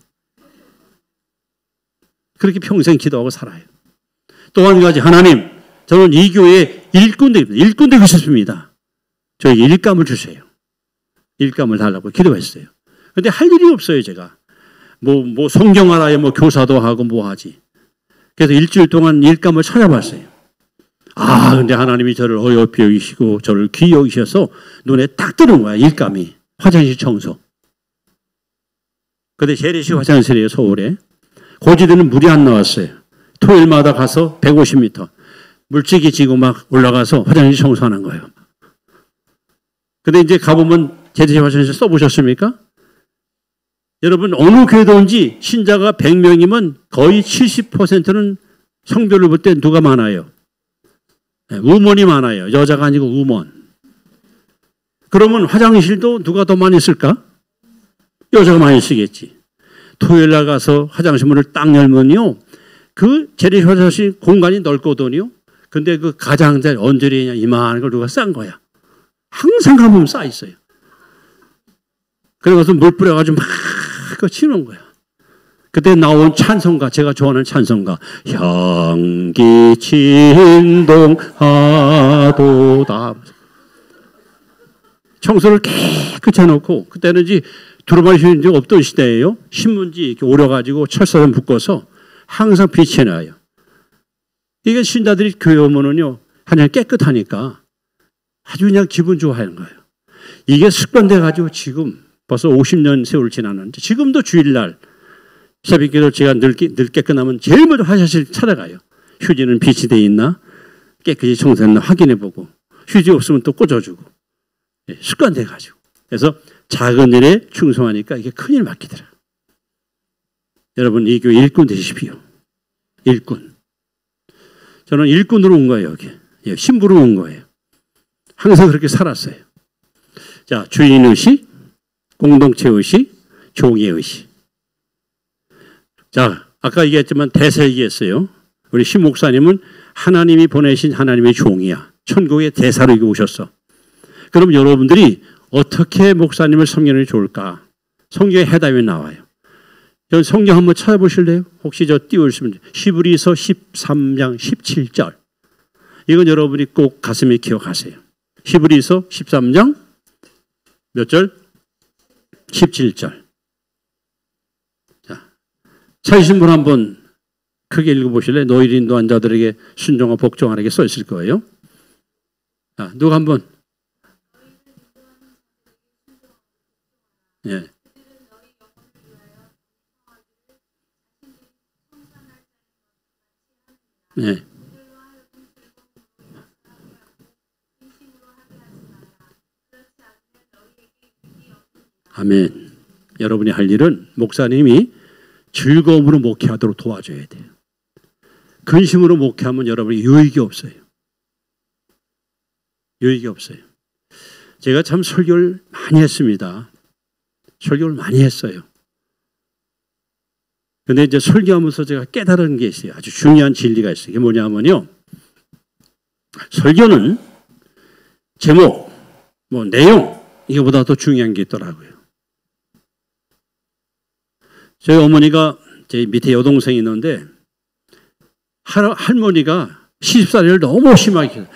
그렇게 평생 기도하고 살아요. 또 한 가지 하나님 저는 이 교회에 일꾼 되고 싶습니다. 저에게 일감을 주세요. 일감을 달라고 기도했어요. 그런데 할 일이 없어요. 제가. 뭐 성경 알아요. 뭐 교사도 하고 뭐 하지. 그래서 일주일 동안 일감을 찾아봤어요. 근데 하나님이 저를 어여삐 여기시고 저를 귀히 여기셔서 눈에 딱 뜨는 거야. 일감이. 화장실 청소. 근데 재래식 화장실이에요. 서울에. 고지대는 물이 안 나왔어요. 토요일마다 가서 150m 물질기 지고 막 올라가서 화장실 청소하는 거예요. 근데 이제 가보면 재래식 화장실 써보셨습니까? 여러분 어느 교회든지 신자가 100명이면 거의 70%는 성별을 볼 때 누가 많아요? 우먼이 많아요. 여자가 아니고 우먼. 그러면 화장실도 누가 더 많이 쓸까? 여자가 많이 쓰겠지. 토요일 날 가서 화장실 문을 딱 열면요. 그 재래식 화장실 공간이 넓거든요. 근데 그 가장자리 언저리냐 이만한 걸 누가 싼 거야. 항상 가보면 쌓여 있어요. 그래서 물 뿌려가지고 막 그거 치는 거야. 그때 나온 찬송가, 제가 좋아하는 찬송가, 향기 진동하도다. 청소를 깨끗이 해놓고, 그때는 이제 두루마리 휘는 없던 시대예요. 신문지 이렇게 오려가지고 철사를 묶어서 항상 비치해놔요. 이게 신자들이 교회 오면은요, 그냥 깨끗하니까 아주 그냥 기분 좋아하는 거예요. 이게 습관돼가지고 지금 벌써 50년 세월 지났는데 지금도 주일날 새벽 기도 제가 늦게 끝나면 제일 먼저 화장실 찾아가요. 휴지는 빛이 돼 있나? 깨끗이 청소했나? 확인해보고 휴지 없으면 또 꽂아주고 습관돼가지고 그래서 작은 일에 충성하니까 이게 큰일 맡기더라. 여러분 이 교회 일꾼 되십시오. 일꾼. 저는 일꾼으로 온 거예요. 여기. 신부로 온 거예요. 항상 그렇게 살았어요. 자, 주인의식, 공동체의식, 종의의식. 자, 아까 얘기했지만 대사 얘기했어요. 우리 신 목사님은 하나님이 보내신 하나님의 종이야. 천국의 대사로 오셨어. 그럼 여러분들이 어떻게 목사님을 섬기는 게 좋을까? 성경에 해답이 나와요. 저 성경 한번 찾아보실래요? 혹시 저 띄우시면 히브리서 13장 17절. 이건 여러분이 꼭 가슴에 기억하세요. 히브리서 13장 몇 절? 17절. 자, 찾으신 분 한번 크게 읽어보실래요? 너희 인도한 자들에게 순종하고 복종하라게 써 있을 거예요. 자, 누가 한번? 예. 네. 아멘. 여러분이 할 일은 목사님이 즐거움으로 목회하도록 도와줘야 돼요. 근심으로 목회하면 여러분이 유익이 없어요. 유익이 없어요. 제가 참 설교를 많이 했습니다. 설교를 많이 했어요. 근데 이제 설교하면서 제가 깨달은 게 있어요. 아주 중요한 진리가 있어요. 이게 뭐냐면요. 설교는 제목, 내용, 이거보다 더 중요한 게 있더라고요. 저희 어머니가 제 밑에 여동생이 있는데 할머니가 시집살이를 너무 심하게 해요.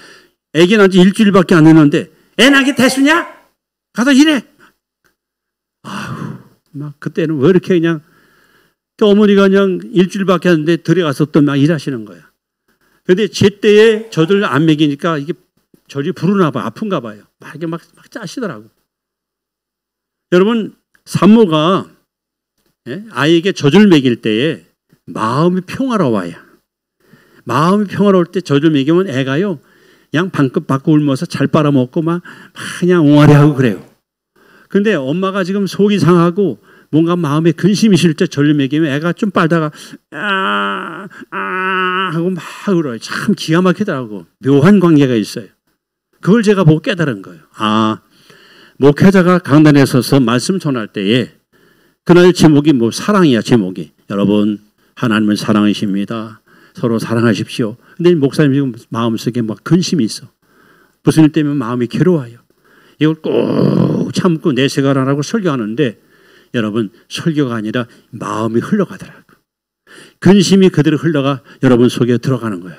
애기 낳은 지 일주일밖에 안 됐는데 애 낳기 대수냐? 가서 일해. 아우, 막 그때는 왜 이렇게 그냥 어머니가 그냥 일주일밖에 안 됐는데 들어가서 또 막 일하시는 거야. 근데 제때에 젖을 안 먹이니까 이게 젖이 부르나 봐, 아픈가 봐요. 막 이게 막 짜시더라고. 여러분, 산모가 아이에게 젖을 먹일 때에 마음이 평화로워야. 마음이 평화로울 때 젖을 먹이면 애가요, 그냥 방긋 받고 울면서 잘 빨아먹고 막 그냥 옹알이하고 그래요. 근데 엄마가 지금 속이 상하고 뭔가 마음에 근심이 있을 때 젖을 먹이면 애가 좀 빨다가 하고 막 울어요. 참 기가 막히더라고. 묘한 관계가 있어요. 그걸 제가 보고 깨달은 거예요. 목회자가 강단에 서서 말씀 전할 때에 그날 제목이 사랑이야, 제목이. 여러분, 하나님은 사랑이십니다. 서로 사랑하십시오. 근데 목사님 지금 마음속에 막 근심이 있어. 무슨 일 때문에 마음이 괴로워요. 이걸 꼭 참고 내세가라고 설교하는데 여러분, 설교가 아니라 마음이 흘러가더라고. 근심이 그대로 흘러가 여러분 속에 들어가는 거야.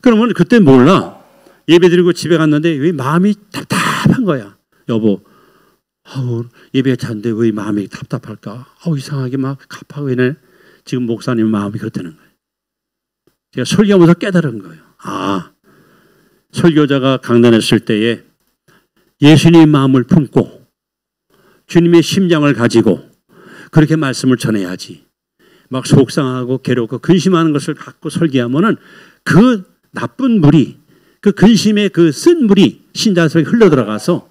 그러면 그때 몰라. 예배 드리고 집에 갔는데 왜 마음이 답답한 거야. 여보, 예배 잤는데 왜 마음이 답답할까? 이상하게 막 갑하고 이네. 지금 목사님 마음이 그렇다는 거예요. 제가 설교하면서 깨달은 거예요. 설교자가 강단에 설 때에 예수님의 마음을 품고 주님의 심장을 가지고 그렇게 말씀을 전해야지. 막 속상하고 괴롭고 근심하는 것을 갖고 설교하면은 그 나쁜 물이, 그 근심의 그 쓴 물이 신자 속에 흘러 들어가서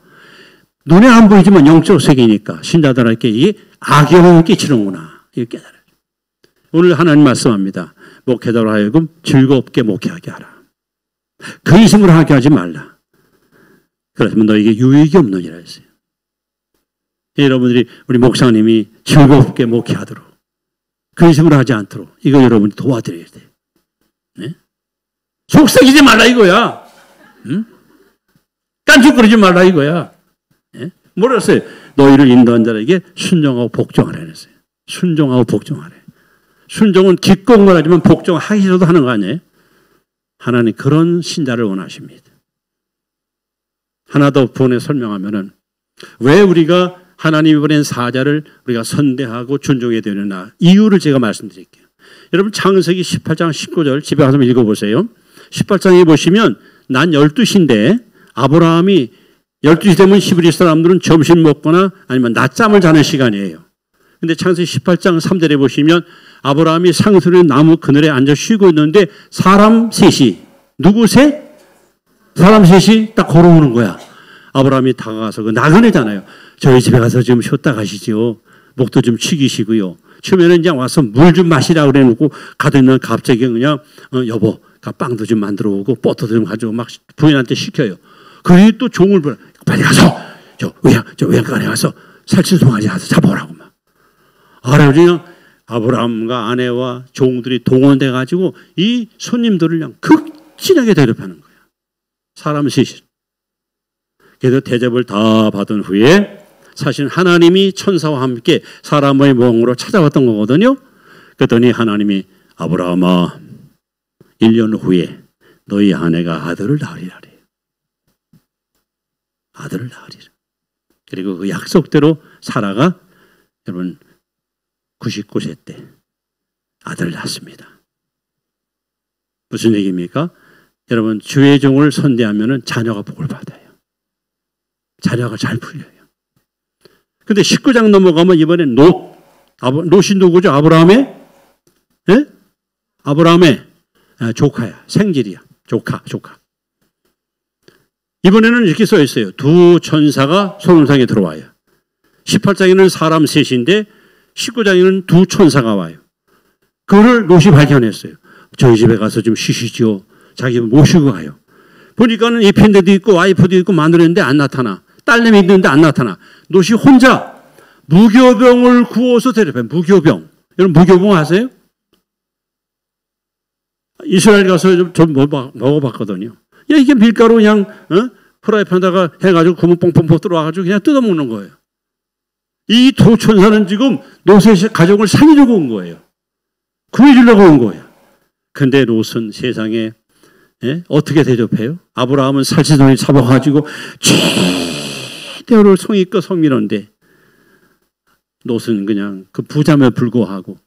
눈에 안 보이지만 영적 세계니까 신자들에게 이게 악영향을 끼치는구나. 이거 깨달아요. 오늘 하나님 말씀합니다. 목회자로 하여금 즐겁게 목회하게 하라. 근심을 하게 하지 말라. 그렇다면 너에게 유익이 없느니라 했어요. 여러분들이 우리 목사님이 즐겁게 목회하도록 근심을 하지 않도록 이거 여러분이 도와드려야 돼요. 네? 속썩이지 말라 이거야. 응? 깐죽거리지 말라 이거야. 네? 뭐라 했어요? 너희를 인도한 자에게 순종하고 복종하라 했어요. 순종하고 복종하래. 순종은 기꺼운 건 하지만 복종하기라도 하는 거 아니에요? 하나님 그런 신자를 원하십니다. 하나 더 본에 설명하면은 왜 우리가 하나님이 보낸 사자를 우리가 선대하고 존중해야 되느냐 이유를 제가 말씀드릴게요. 여러분 창세기 18장 19절 집에 가서 읽어보세요. 18장에 보시면 난 12시인데 아브라함이 12시 되면 히브리 사람들은 점심 먹거나 아니면 낮잠을 자는 시간이에요. 근데 창세기 18장 3절에 보시면 아브라함이 상수리 나무 그늘에 앉아 쉬고 있는데 사람 셋이 누구 셋? 사람 셋이 딱 걸어오는 거야. 아브라함이 다가가서 그 나그네잖아요. 저희 집에 가서 좀 쉬었다 가시죠. 목도 좀 축이시고요. 처음에는 그냥 와서 물 좀 마시라 그래 놓고 가더니 갑자기 그냥 여보 빵도 좀 만들어 오고 버터도 좀 가지고 막 부인한테 시켜요. 그리고 또 종을 불러. 빨리 가서 저 외양간에 가서 살찐 송아지 가서 잡아오라고 막. 그냥 아브라함과 아내와 종들이 동원돼 가지고 이 손님들을 그냥 극진하게 대접하는 거예요. 사람 셋이. 그래서 대접을 다 받은 후에 사실 하나님이 천사와 함께 사람의 모형으로 찾아왔던 거거든요. 그랬더니 하나님이 아브라함아 1년 후에 너희 아내가 아들을 낳으리라. 아들을 낳으리라. 그리고 그 약속대로 사라가 여러분 99세 때 아들을 낳습니다. 무슨 얘기입니까? 여러분 주의 종을 선대하면 자녀가 복을 받아요. 자녀가 잘 풀려요. 근데 19장 넘어가면 이번엔 롯이 누구죠? 아브라함의? 예? 아브라함의 조카야. 생질이야. 조카. 이번에는 이렇게 써 있어요. 두 천사가 소돔성에 들어와요. 18장에는 사람 셋인데 19장에는 두 천사가 와요. 그거를 롯이 발견했어요. 저희 집에 가서 좀 쉬시죠. 자기 모시고 가요. 보니까는 입힌데도 있고 와이프도 있고 마누라인데 안 나타나. 딸내미 있는데 안 나타나. 롯이 혼자 무교병을 구워서 데려와요. 무교병. 여러분 무교병 아세요? 이스라엘 가서 좀 먹어봤거든요. 야, 이게 밀가루 그냥 프라이팬에다가 해가지고 구멍 뽕뽕뽕 뚫어가지고 그냥 뜯어먹는 거예요. 이 도천사는 지금 롯의 가족을 살리려고 온 거예요. 구해주려고 온 거예요. 근데 롯은 세상에 어떻게 대접해요? 아브라함은 살치손이 잡아가지고 최대로 성의껏 성밀한데 롯은 그냥 그 부자며 불구하고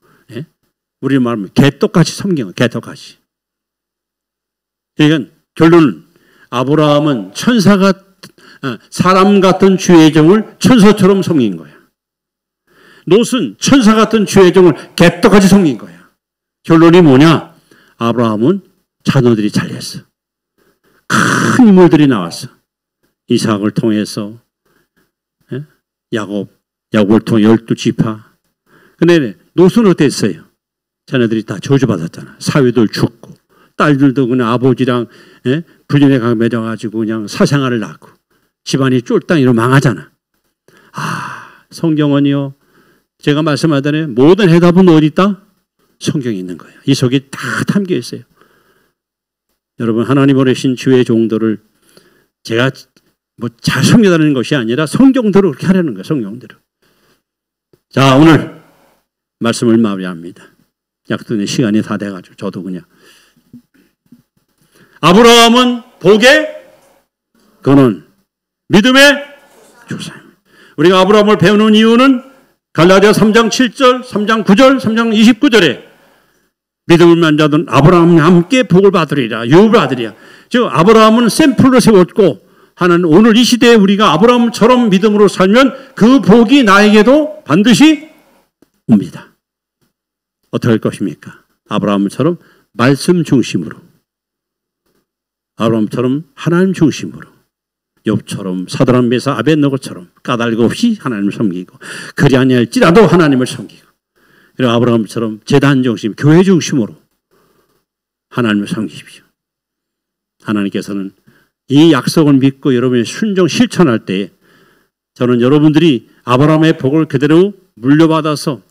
우리 말하면 개떡같이 섬기는 거예요. 개떡같이. 그러니까 결론은 아브라함은 사람 같은 주의 종을 천사처럼 섬긴 거야. 롯은 천사 같은 주의 종을 개떡같이 섬긴 거야. 결론이 뭐냐? 아브라함은 자녀들이 잘렸어. 큰 인물들이 나왔어. 이삭을 통해서 야곱을 통해 12지파. 근데 롯은 어땠어요? 자녀들이 다 저주받았잖아. 사위들 죽고 딸들도 그냥 아버지랑 불륜에 맺어가지고 그냥 사생활을 낳고 집안이 쫄딱이로 망하잖아. 성경은요, 제가 말씀하잖아요. 모든 해답은 어디 있다? 성경에 있는 거예요. 이 속에 다 담겨 있어요. 여러분, 하나님 보내신 주의 종들을 제가 잘 섬겨달라는 것이 아니라 성경대로 그렇게 하려는 거예요. 성경대로. 자, 오늘 말씀을 마무리합니다. 약속된 시간이 다 돼가지고 저도 그냥. 아브라함은 복의 근원, 믿음의 조상입니다. 우리가 아브라함을 배우는 이유는 갈라디아 3장 7절, 3장 9절, 3장 29절에 믿음을 만 자들은 아브라함과 함께 복을 받으리라. 유업을 받으리라. 즉 아브라함은 샘플로 세웠고 하나는 오늘 이 시대에 우리가 아브라함처럼 믿음으로 살면 그 복이 나에게도 반드시 옵니다. 어떻게 할 것입니까? 아브라함처럼 말씀 중심으로, 아브라함처럼 하나님 중심으로, 욥처럼 사드락 메삭 아벳느고처럼 까닭 없이 하나님을 섬기고, 그리 아니할지라도 하나님을 섬기고, 그리고 아브라함처럼 제단 중심, 교회 중심으로 하나님을 섬기십시오. 하나님께서는 이 약속을 믿고 여러분이 순종 실천할 때 저는 여러분들이 아브라함의 복을 그대로 물려받아서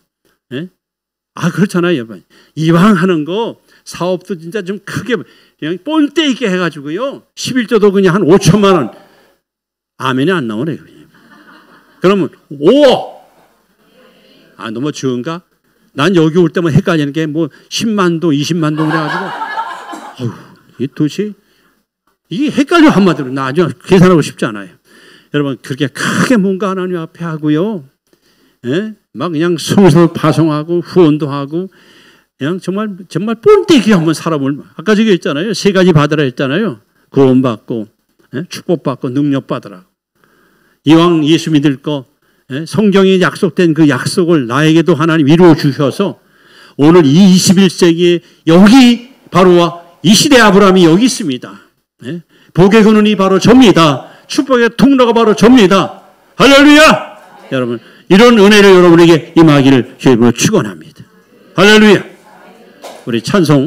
그렇잖아요. 여러분. 이왕 하는 거 사업도 진짜 좀 크게 그냥 뻔때 있게 해가지고요. 11조도 그냥 한 5천만 원. 아멘이 안 나오네요. 그러면 5억. 너무 적은가? 난 여기 올 때만 헷갈리는 게 뭐 10만 도, 20만 도 그래가지고 이 도대체 이게 헷갈려 한마디로. 나 아주 계산하고 싶지 않아요. 여러분 그렇게 크게 뭔가 하나님 앞에 하고요. 막 그냥 성서 파송하고 후원도 하고 그냥 정말 뻔때기 한번 살아볼. 아까 저기 있잖아요. 3가지 받으라 했잖아요. 구원받고 축복받고 능력받으라. 이왕 예수 믿을 거 성경에 약속된 그 약속을 나에게도 하나님 이루어 주셔서 오늘 이 21세기에 여기 바로 이 시대 아브라함이 여기 있습니다. 복의 근원이 바로 접니다. 축복의 통로가 바로 접니다. 할렐루야! 여러분 이런 은혜를 여러분에게 임하기를 주님으로 축원합니다. 할렐루야! 우리 찬송